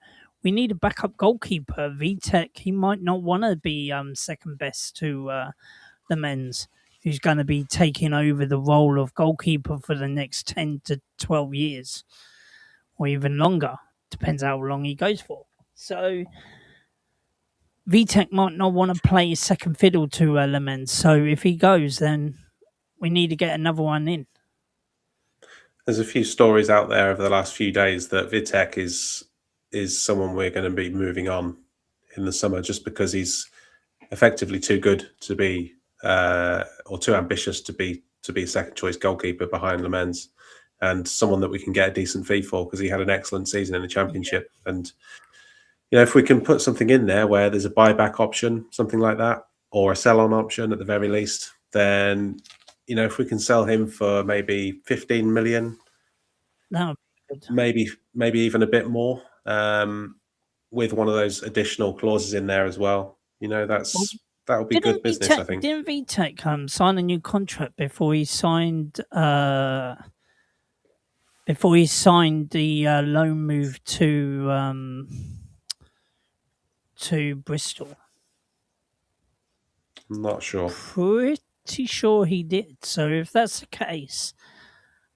we need a backup goalkeeper. Vitek, he might not want to be second best to the men's, who's going to be taking over the role of goalkeeper for the next 10 to 12 years, or even longer. Depends how long he goes for. So Vitek might not want to play second fiddle to Lemens. So if he goes, then we need to get another one in. There's a few stories out there over the last few days that Vitek is someone we're going to be moving on in the summer, just because he's effectively too good to be or too ambitious to be a second choice goalkeeper behind Lemens, and someone that we can get a decent fee for because he had an excellent season in the Championship. Yeah. And if we can put something in there where there's a buyback option, something like that, or a sell-on option at the very least, then if we can sell him for maybe 15 million, that would be good. Maybe even a bit more, with one of those additional clauses in there as well. That would be good business, I think. Didn't Vitek sign a new contract before he signed the loan move to Bristol? I'm not sure. Pretty sure he did. So if that's the case,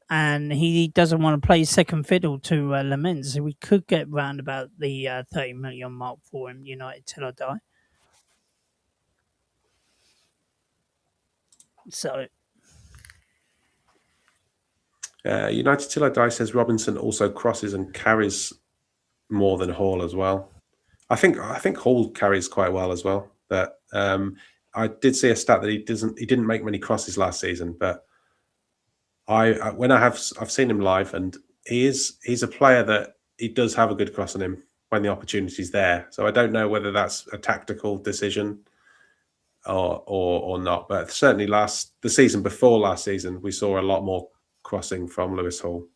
and he doesn't want to play second fiddle to Lemens, we could get round about the 30 million mark for him, United Till I Die. So United Till I Die says Robinson also crosses and carries more than Hall as well. I think Hall carries quite well as well. But I did see a stat that he didn't make many crosses last season. But I've seen him live, and he's a player that he does have a good cross on him when the opportunity's there. So I don't know whether that's a tactical decision or not. But certainly the season before last season, we saw a lot more crossing from Lewis Hall.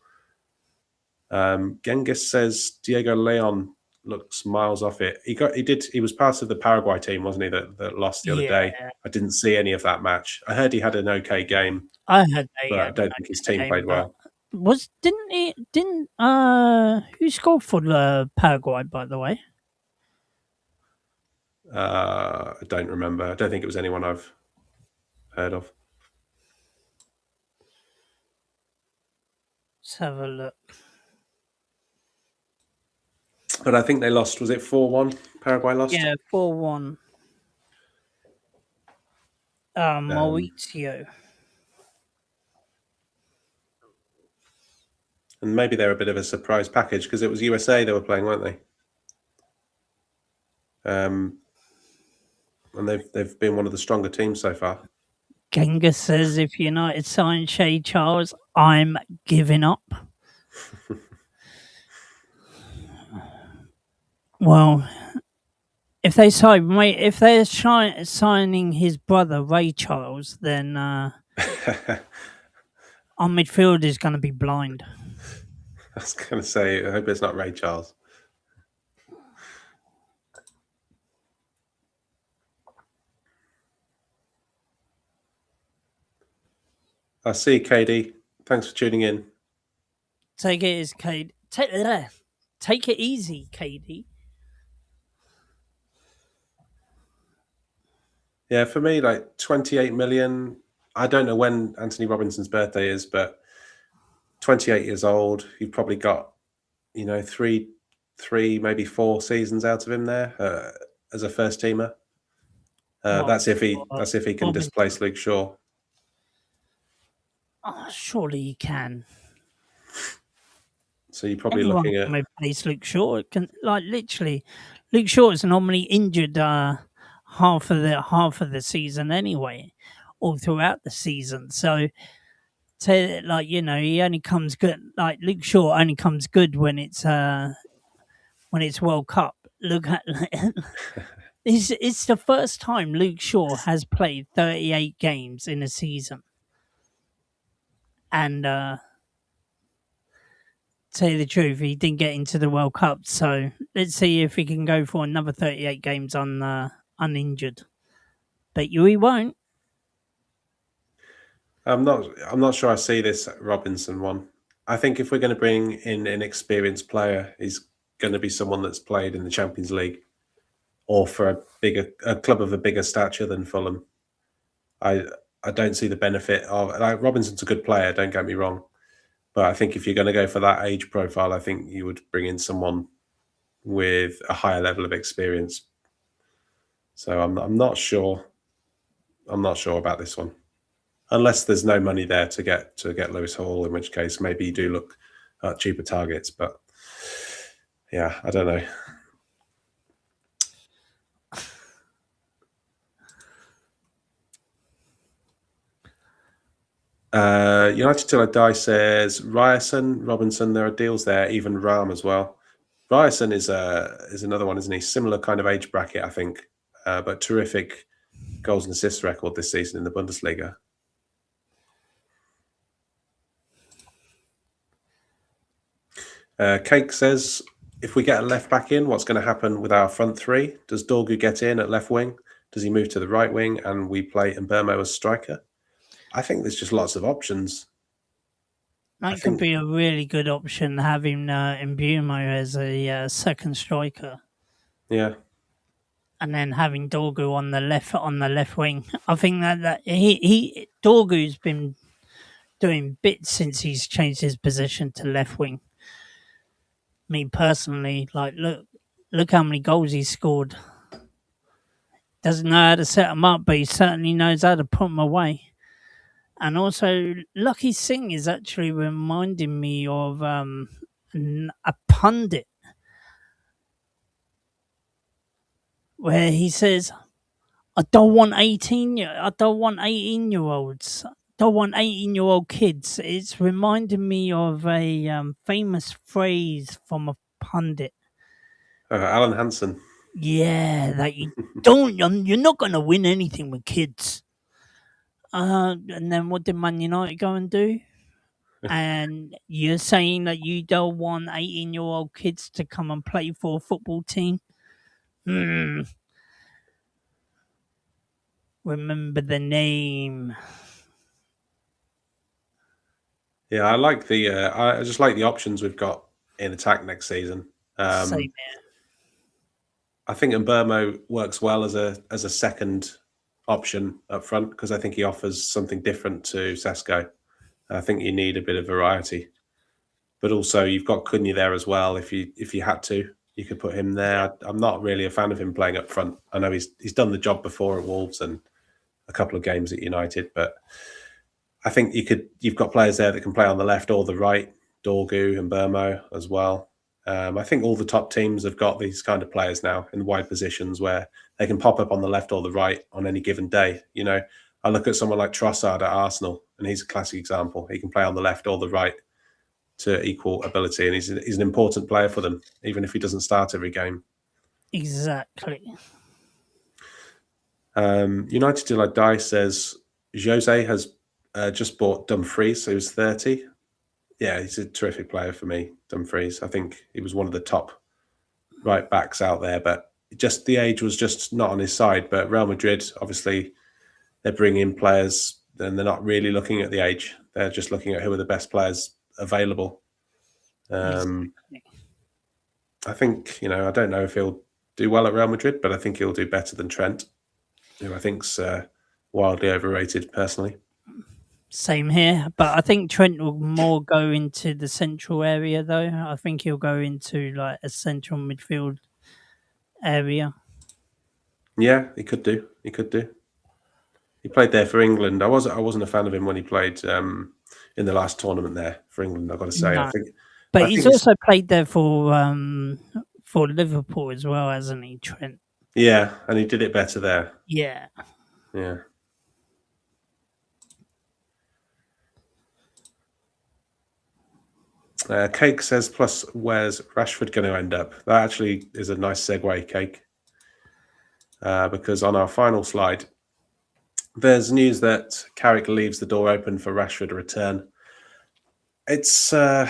Genghis says Diego Leon looks miles off it. He was part of the Paraguay team, wasn't he, that lost the other day? I didn't see any of that match. I heard he had an okay game. I heard but I don't think his team played well. Who scored for the Paraguay, by the way? I don't remember. I don't think it was anyone I've heard of. Let's have a look. But I think they lost. Was it 4-1? Paraguay lost? Yeah, 4-1. Mauricio. And maybe they're a bit of a surprise package because it was USA they were playing, weren't they? And they've been one of the stronger teams so far. Genghis says, if United sign Shay Charles, I'm giving up. Well, if they're signing his brother Ray Charles, then our midfield is going to be blind. I was going to say, I hope it's not Ray Charles. I see, KD. Thanks for tuning in. Take it easy, KD. Take it easy, KD. Yeah, for me, like 28 million. I don't know when Anthony Robinson's birthday is, but 28 years old. You've probably got, three, maybe 4 seasons out of him there as a first teamer. That's if he can displace Luke Shaw. Surely he can. So you're probably looking at replace Luke Shaw. Literally, Luke Shaw is normally injured half of the season anyway, all throughout the season. So, he only comes good. Like Luke Shaw only comes good when it's World Cup. Look at it's the first time Luke Shaw has played 38 games in a season, and tell you the truth, he didn't get into the World Cup. So let's see if he can go for another 38 games uninjured. Bet you he won't. I'm not sure I see this Robinson one. I think if we're going to bring in an experienced player, he's going to be someone that's played in the Champions League or for a club of a bigger stature than Fulham. I don't see the benefit of Robinson's a good player, don't get me wrong. But I think if you're going to go for that age profile, I think you would bring in someone with a higher level of experience. So I'm not sure. I'm not sure about this one, unless there's no money there to get Lewis Hall, in which case maybe you do look at cheaper targets. But yeah, I don't know. United Till I Die says Ryerson, Robinson. There are deals there, even Ram as well. Ryerson is another one, isn't he? Similar kind of age bracket, I think, but terrific goals and assists record this season in the Bundesliga. Cake says, if we get a left back in, what's going to happen with our front three? Does Dorgu get in at left wing? Does he move to the right wing and we play Mbermo as striker? I think there's just lots of options. That could be a really good option, having Mbumo as a second striker. Yeah. And then having Dorgu on the left wing. I think that Dorgu's been doing bits since he's changed his position to left wing. Me personally, look how many goals he's scored. Doesn't know how to set them up, but he certainly knows how to put them away. And also, Lucky Singh is actually reminding me of a pundit where he says, I don't want 18-year-olds. Don't want 18-year-old kids. It's reminding me of a famous phrase from a pundit. Alan Hansen. Yeah, that you don't. You're not going to win anything with kids. And then what did Man United go and do? And you're saying that you don't want 18-year-old kids to come and play for a football team? Remember the name. Yeah, I like I just like the options we've got in attack next season. Same here. I think Mbermo works well as a second option up front because I think he offers something different to Sesko. I think you need a bit of variety, but also you've got Cunha there as well. If you had to, you could put him there. I'm not really a fan of him playing up front. I know he's done the job before at Wolves and a couple of games at United, but I think you've got players there that can play on the left or the right. Dorgu and Mbermo as well. I think all the top teams have got these kind of players now in wide positions where they can pop up on the left or the right on any given day. You know, I look at someone like Trossard at Arsenal, and he's a classic example. He can play on the left or the right to equal ability, and he's an important player for them, even if he doesn't start every game. Exactly. United Till I Die says Jose has just bought Dumfries, so he was 30. Yeah, he's a terrific player for me, Dumfries. I think he was one of the top right backs out there, but just the age was just not on his side. But Real Madrid, obviously, they're bringing in players and they're not really looking at the age. They're just looking at who are the best players available. Exactly. I think, I don't know if he'll do well at Real Madrid, but I think he'll do better than Trent, who I think's wildly overrated personally. Same here, but I think Trent will more go into the central area, though. I think he'll go into like a central midfield area. Yeah, he could do. He played there for England. I wasn't a fan of him when he played in the last tournament there for England. I've got to say, no. But he's also played there for Liverpool as well, hasn't he, Trent? Yeah, and he did it better there. Yeah. Yeah. Cake says, plus where's Rashford going to end up? That actually is a nice segue, Cake, because on our final slide, there's news that Carrick leaves the door open for Rashford to return. It's a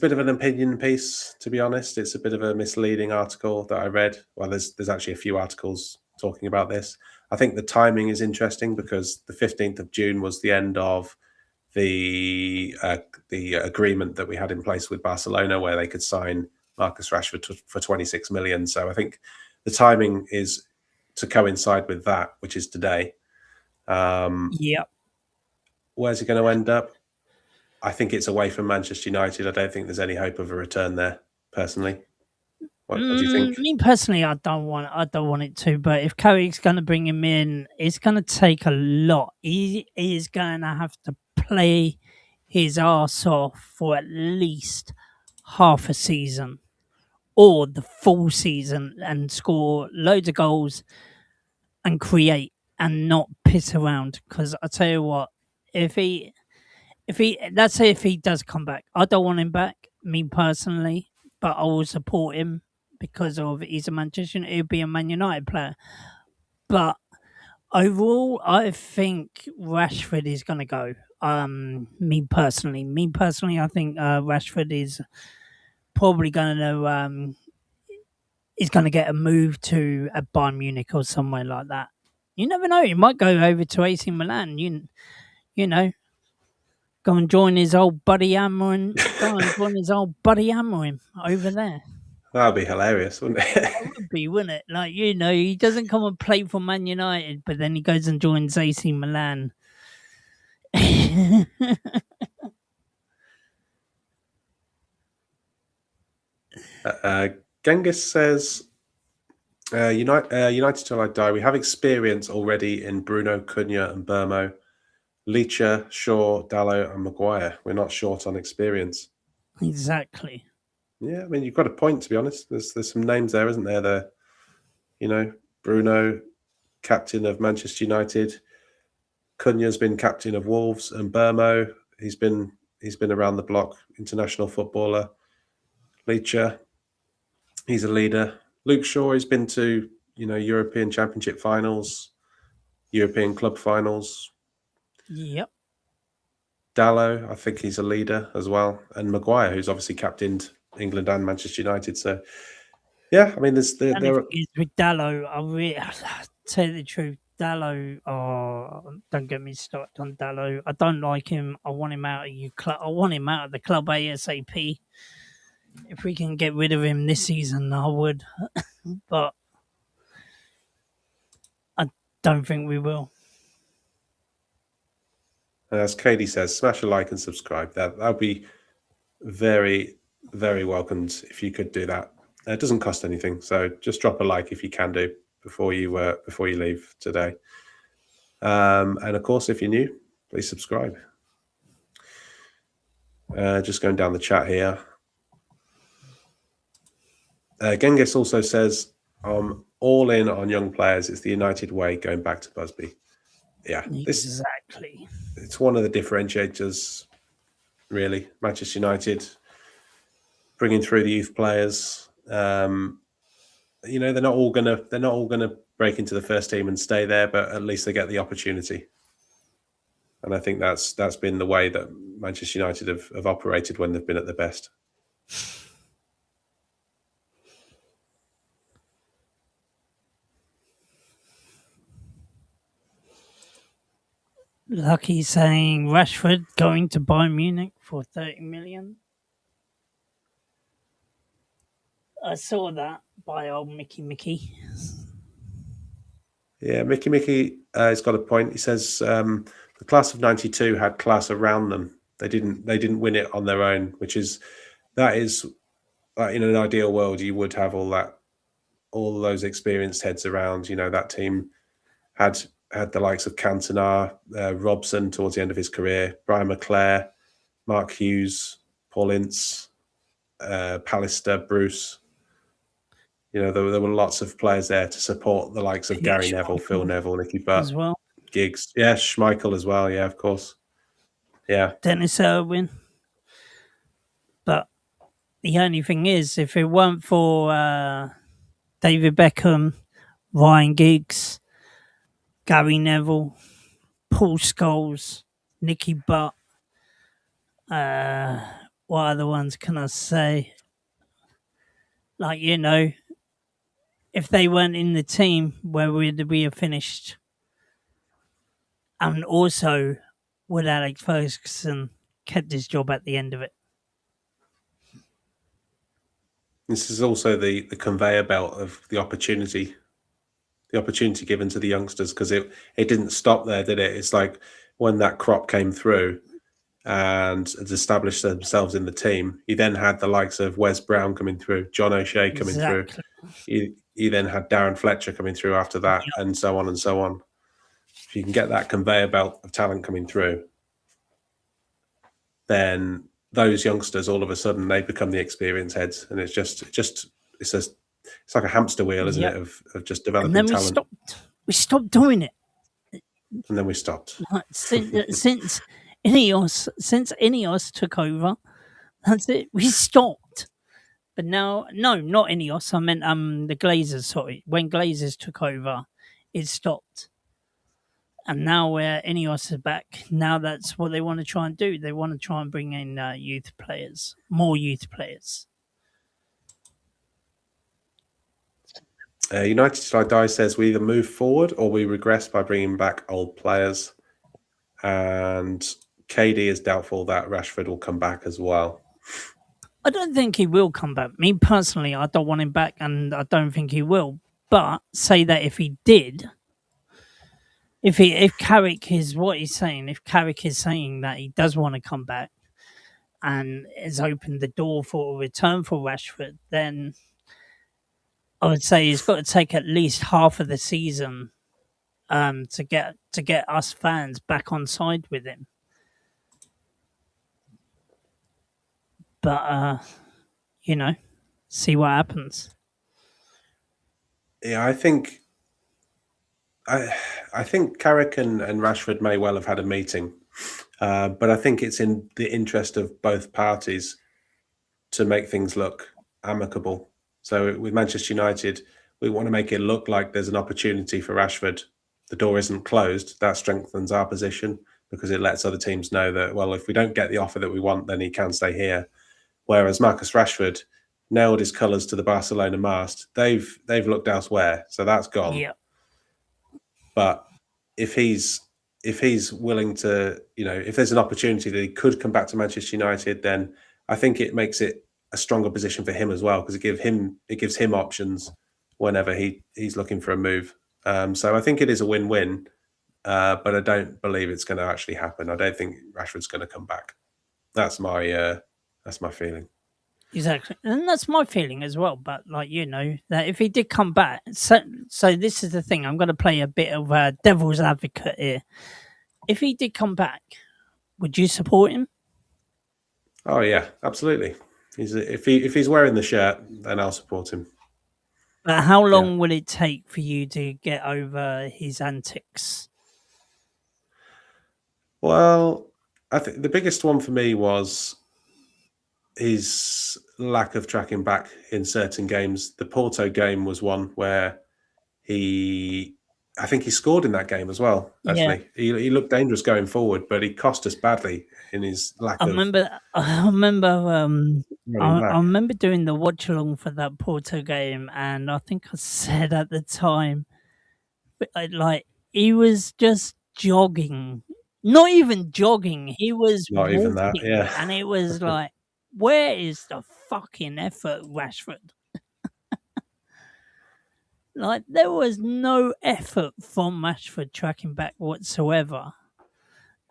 bit of an opinion piece, to be honest. It's a bit of a misleading article that I read. Well, there's actually a few articles talking about this. I think the timing is interesting because the 15th of June was the end of the agreement that we had in place with Barcelona, where they could sign Marcus Rashford for 26 million. So I think the timing is to coincide with that, which is today. Yep. Where's he going to end up? I think it's away from Manchester United. I don't think there's any hope of a return there, personally. What do you think? Me personally, I don't want it to. But if Carrick's going to bring him in, it's going to take a lot. He is going to have to play his arse off for at least half a season or the full season and score loads of goals and create and not piss around. Because I tell you what, if he let's say if he does come back, I don't want him back, me personally, but I will support him because of he's a Manchester United, he'll be a Man United player. But overall, I think Rashford is going to go. Me personally, I think Rashford is probably going to is going to get a move to a Bayern Munich or somewhere like that. You never know; he might go over to AC Milan. You know, go and join his old buddy Amorim. Go and join his old buddy Amorim over there. That would be hilarious, wouldn't it? It would be, wouldn't it? Like, he doesn't come and play for Man United, but then he goes and joins AC Milan. Genghis says, United till I die. We have experience already in Bruno, Cunha, and Burmo, Leacher, Shaw, Dallo, and Maguire. We're not short on experience. Exactly. Yeah, I mean, you've got a point, to be honest. There's some names there, isn't there? Bruno, captain of Manchester United. Cunha's been captain of Wolves, and Burmo, he's been around the block, international footballer. Leacher, he's a leader. Luke Shaw, he's been to European Championship finals, European club finals. Yep. Dallo, I think he's a leader as well, and Maguire, who's obviously captained England and Manchester United. So, yeah, I mean, With Dallo, tell you the truth, Dallo. Oh, don't get me started on Dallo. I don't like him. I want him out of I want him out of the club ASAP. If we can get rid of him this season, I would. But I don't think we will. As Katie says, smash a like and subscribe. That would be very, very welcomed if you could do that. It doesn't cost anything, so just drop a like if you can do before you leave today. And of course, if you're new, please subscribe. Just going down the chat here. Genghis also says, all in on young players. It's the United way, going back to Busby. Yeah, exactly. It's one of the differentiators, really. Manchester United bringing through the youth players. They're not all gonna break into the first team and stay there, but at least they get the opportunity. And I think that's been the way that Manchester United have operated when they've been at their best. Lucky saying Rashford going to Bayern Munich for 30 million. I saw that by old Mickey. Yeah, Mickey has got a point. He says the class of '92 had class around them. They didn't win it on their own, that is in an ideal world you would have all those experienced heads around. That team had the likes of Cantona, Robson towards the end of his career, Brian McClare, Mark Hughes, Paul Ince, Pallister, Bruce. there were lots of players there to support the likes of Yeah, Gary Neville, Phil Schmeichel Neville, Nicky Butt, as well. Giggs. Yeah, Schmeichel as well. Yeah, of course. Yeah. Dennis Irwin. But the only thing is, if it weren't for David Beckham, Ryan Giggs, Gary Neville, Paul Scholes, Nicky Butt, what other ones can I say? Like, if they weren't in the team, where would we have finished? And also, would Alex Ferguson kept his job at the end of it? This is also the conveyor belt of the opportunity given to the youngsters, because it didn't stop there, did it? It's like when that crop came through and had established themselves in the team, you then had the likes of Wes Brown coming through, John O'Shea coming through. You then had Darren Fletcher coming through after that, and so on and so on. If you can get that conveyor belt of talent coming through, then those youngsters, all of a sudden, they become the experience heads, and it's like a hamster wheel, isn't it, of just developing and then talent. We stopped doing it, and then we stopped. Since Ineos took over, that's it. We stopped. But now, no, not Ineos. I meant the Glazers. Sorry, when Glazers took over, it stopped. And now where Ineos is back, now that's what they want to try and do. They want to try and bring in youth players, more youth players. United Slide Die says we either move forward or we regress by bringing back old players. And KD is doubtful that Rashford will come back as well. I don't think he will come back. Me personally, I don't want him back, and I don't think he will. But say that if he did, if Carrick is what he's saying, if Carrick is saying that he does want to come back and has opened the door for a return for Rashford, then I would say he's got to take at least half of the season to get us fans back on side with him. But see what happens. Yeah, I think Carrick and Rashford may well have had a meeting, but I think it's in the interest of both parties to make things look amicable. So with Manchester United, we want to make it look like there's an opportunity for Rashford. The door isn't closed. That strengthens our position because it lets other teams know that, well, if we don't get the offer that we want, then he can stay here. Whereas Marcus Rashford nailed his colours to the Barcelona mast. They've looked elsewhere, so that's gone. Yeah. But if he's willing to, if there's an opportunity that he could come back to Manchester United, then I think it makes it a stronger position for him as well, because it gives him options whenever he's looking for a move. So I think it is a win-win, but I don't believe it's going to actually happen. I don't think Rashford's going to come back. That's my feeling. Exactly, and that's my feeling as well. But that if he did come back, so this is the thing. I'm going to play a bit of a devil's advocate here. If he did come back, would you support him? Oh yeah, absolutely. If he's wearing the shirt, then I'll support him. But how long will it take for you to get over his antics? Well, I think the biggest one for me was his lack of tracking back in certain games. The Porto game was one where I think he scored in that game as well. Actually, he looked dangerous going forward, but he cost us badly in his lack of. I remember doing the watch along for that Porto game, and I think I said at the time, he was just jogging. Not even jogging, he was not walking, even that, yeah. And it was like, where is the fucking effort, Rashford? There was no effort from Rashford tracking back whatsoever.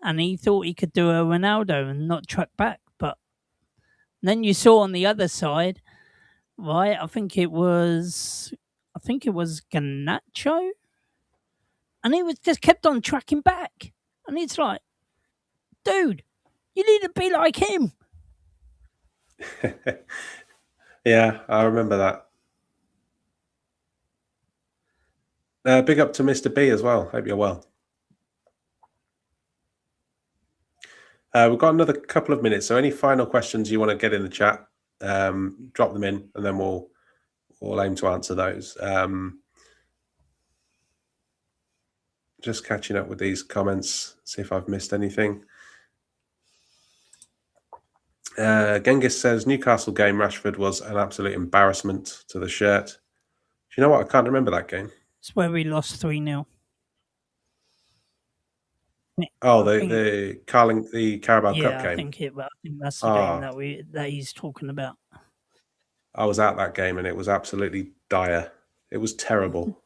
And he thought he could do a Ronaldo and not track back. But then you saw on the other side, right, I think it was Garnacho. And he was just kept on tracking back. And it's like, dude, you need to be like him. Yeah, I remember that. Big up to Mr. B as well. Hope you're well. We've got another couple of minutes, so any final questions you want to get in the chat, drop them in, and then we'll aim to answer those. Just catching up with these comments, see if I've missed anything. Genghis says, Newcastle game, Rashford was an absolute embarrassment to the shirt. Do you know what? I can't remember that game. It's where we lost 3-0. Oh, the Carabao Cup game. I think that's the game that he's talking about. I was at that game and it was absolutely dire. It was terrible.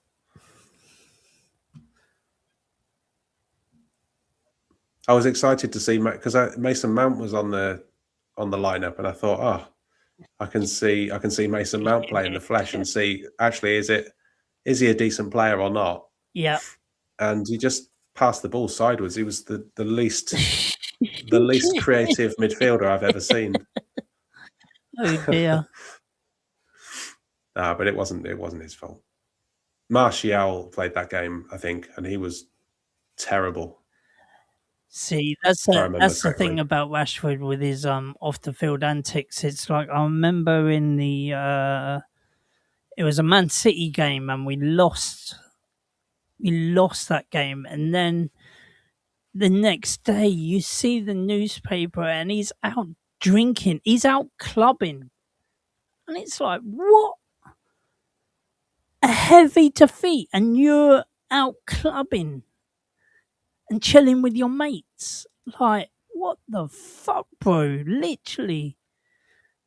I was excited to see because Mason Mount was on the lineup, and I thought, oh, I can see Mason Mount play in the flesh and see actually is he a decent player or not? Yeah. And he just passed the ball sideways. He was the least creative midfielder I've ever seen. Oh dear. But it wasn't his fault. Martial played that game, I think, and he was terrible. See, that's the thing about Rashford with his off the field antics. It's like I remember in the it was a Man City game and we lost that game, and then the next day you see the newspaper and he's out drinking, he's out clubbing, and it's like, what a heavy defeat, and you're out clubbing and chilling with your mates. Like, what the fuck, bro? Literally,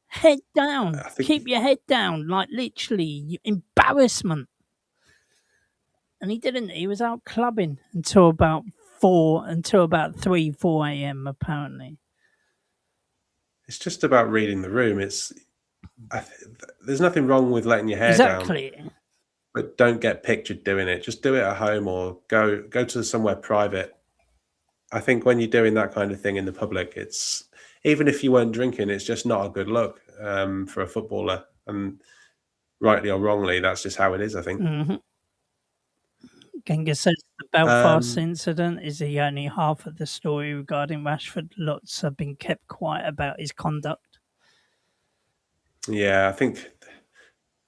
head down. Keep your head down. Like, literally, embarrassment. And he didn't. He was out clubbing until about 4 a.m. apparently. It's just about reading the room. There's nothing wrong with letting your hair down. But don't get pictured doing it. Just do it at home or go to somewhere private. I think when you're doing that kind of thing in the public, it's even if you weren't drinking, it's just not a good look for a footballer. And rightly or wrongly, that's just how it is, I think. Mm-hmm. Genghis says the Belfast incident is the only half of the story regarding Rashford. Lots have been kept quiet about his conduct. Yeah, I think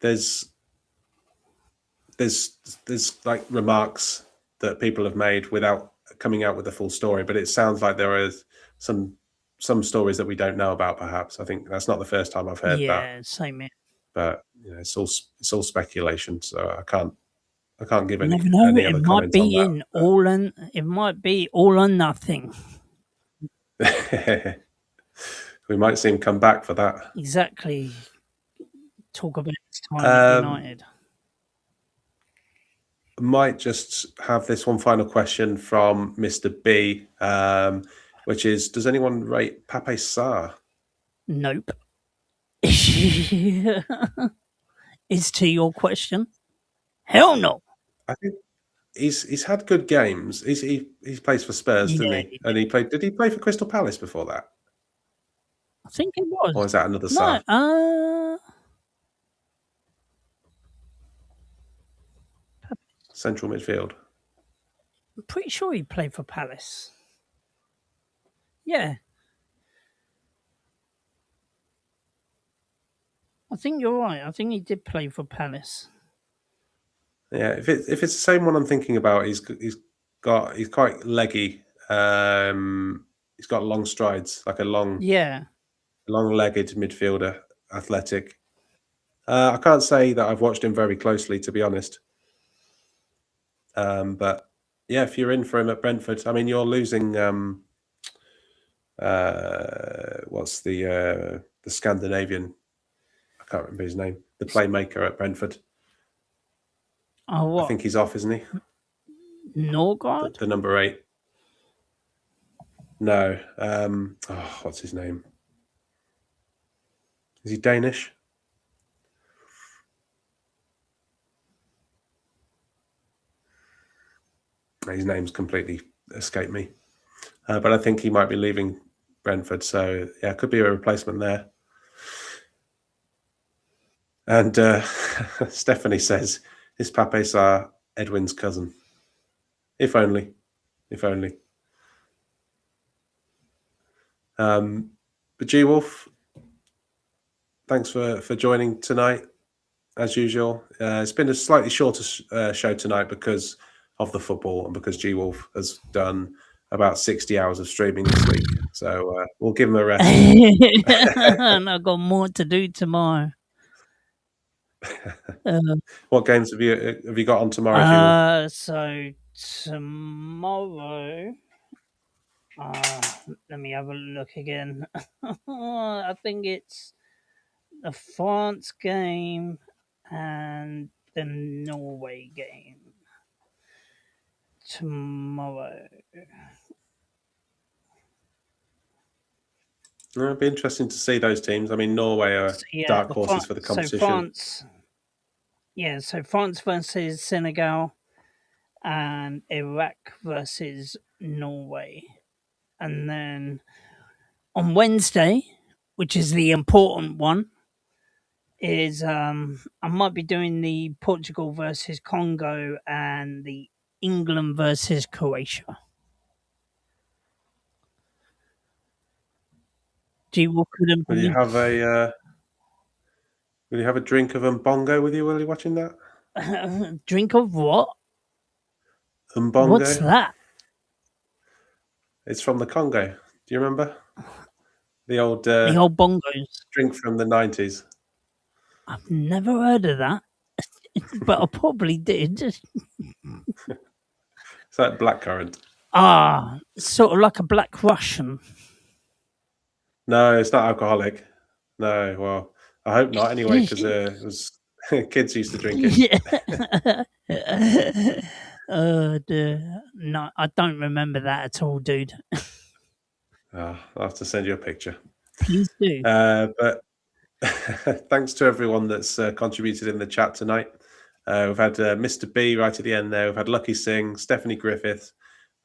there's like remarks that people have made without coming out with the full story, but it sounds like there are some stories that we don't know about. Perhaps I think that's not the first time I've heard that. Yeah, same here. But it's all speculation, so I can't give any. It might be it might be all or nothing. We might see him come back for that. Exactly. Talk about his time at United. Might just have this one final question from Mr. B, which is: does anyone rate Pape Sarr? Nope. Is to your question? Hell no. I think he's had good games. He plays for Spurs, didn't he? And did he play for Crystal Palace before that? I think it was. Or is that another Sarr? No, Central midfield. I'm pretty sure he played for Palace. Yeah. I think you're right. I think he did play for Palace. Yeah, if it's the same one I'm thinking about, he's quite leggy. He's got long strides, like a long-legged midfielder, athletic. I can't say that I've watched him very closely, to be honest. But yeah, if you're in for him at Brentford, I mean, you're losing. What's the Scandinavian? I can't remember his name. The playmaker at Brentford. Oh, what? I think he's off, isn't he? Norgard? The number 8. No. What's his name? Is he Danish? His name's completely escaped me. But I think he might be leaving Brentford. So, yeah, could be a replacement there. And Stephanie says, is Pape Sarr Edwin's cousin. If only. If only. But G Wolf, thanks for joining tonight, as usual. It's been a slightly shorter show tonight because of the football and because G Wolf has done about 60 hours of streaming this week. So we'll give him a rest. And I've got more to do tomorrow. What games have you got on tomorrow, G Wolf? So tomorrow, let me have a look again. I think it's the France game and the Norway game tomorrow. It'll be interesting to see those teams. I mean, Norway are dark horses for the competition. So France versus Senegal and Iraq versus Norway. And then on Wednesday, which is the important one, is I might be doing the Portugal versus Congo and the England versus Croatia. Will you have a drink of Mbongo with you while you're watching that? Drink of what? Mbongo. What's that? It's from the Congo. Do you remember the old bongos drink from the 90s? I've never heard of that, but I probably did. It's like blackcurrant. Sort of like a Black Russian. No, it's not alcoholic. No, well, I hope not anyway, because it was kids used to drink it. Yeah. No, I don't remember that at all, dude. I'll have to send you a picture. Please do. But thanks to everyone that's contributed in the chat tonight. We've had Mr. B right at the end there. We've had Lucky Singh, Stephanie Griffith.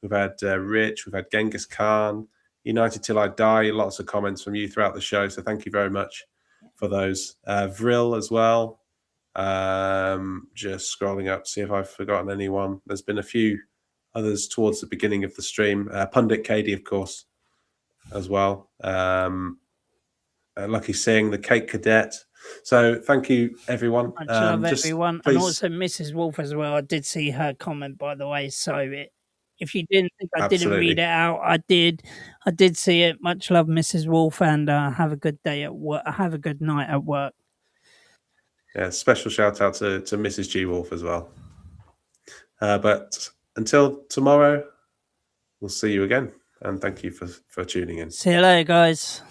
We've had Rich. We've had Genghis Khan, United Till I Die. Lots of comments from you throughout the show. So thank you very much for those. Vril as well. Just scrolling up, see if I've forgotten anyone. There's been a few others towards the beginning of the stream. Pundit Katie, of course, as well. Lucky Singh, the Cake Cadet. So thank you, everyone. Much love, everyone. Please. And also Mrs. Wolf as well. I did see her comment, by the way. So if you didn't think I didn't read it out, I did. I did see it. Much love, Mrs. Wolf, and have a good day at work. Have a good night at work. Yeah, special shout out to Mrs. G Wolf as well. But until tomorrow, we'll see you again. And thank you for tuning in. See you later, guys.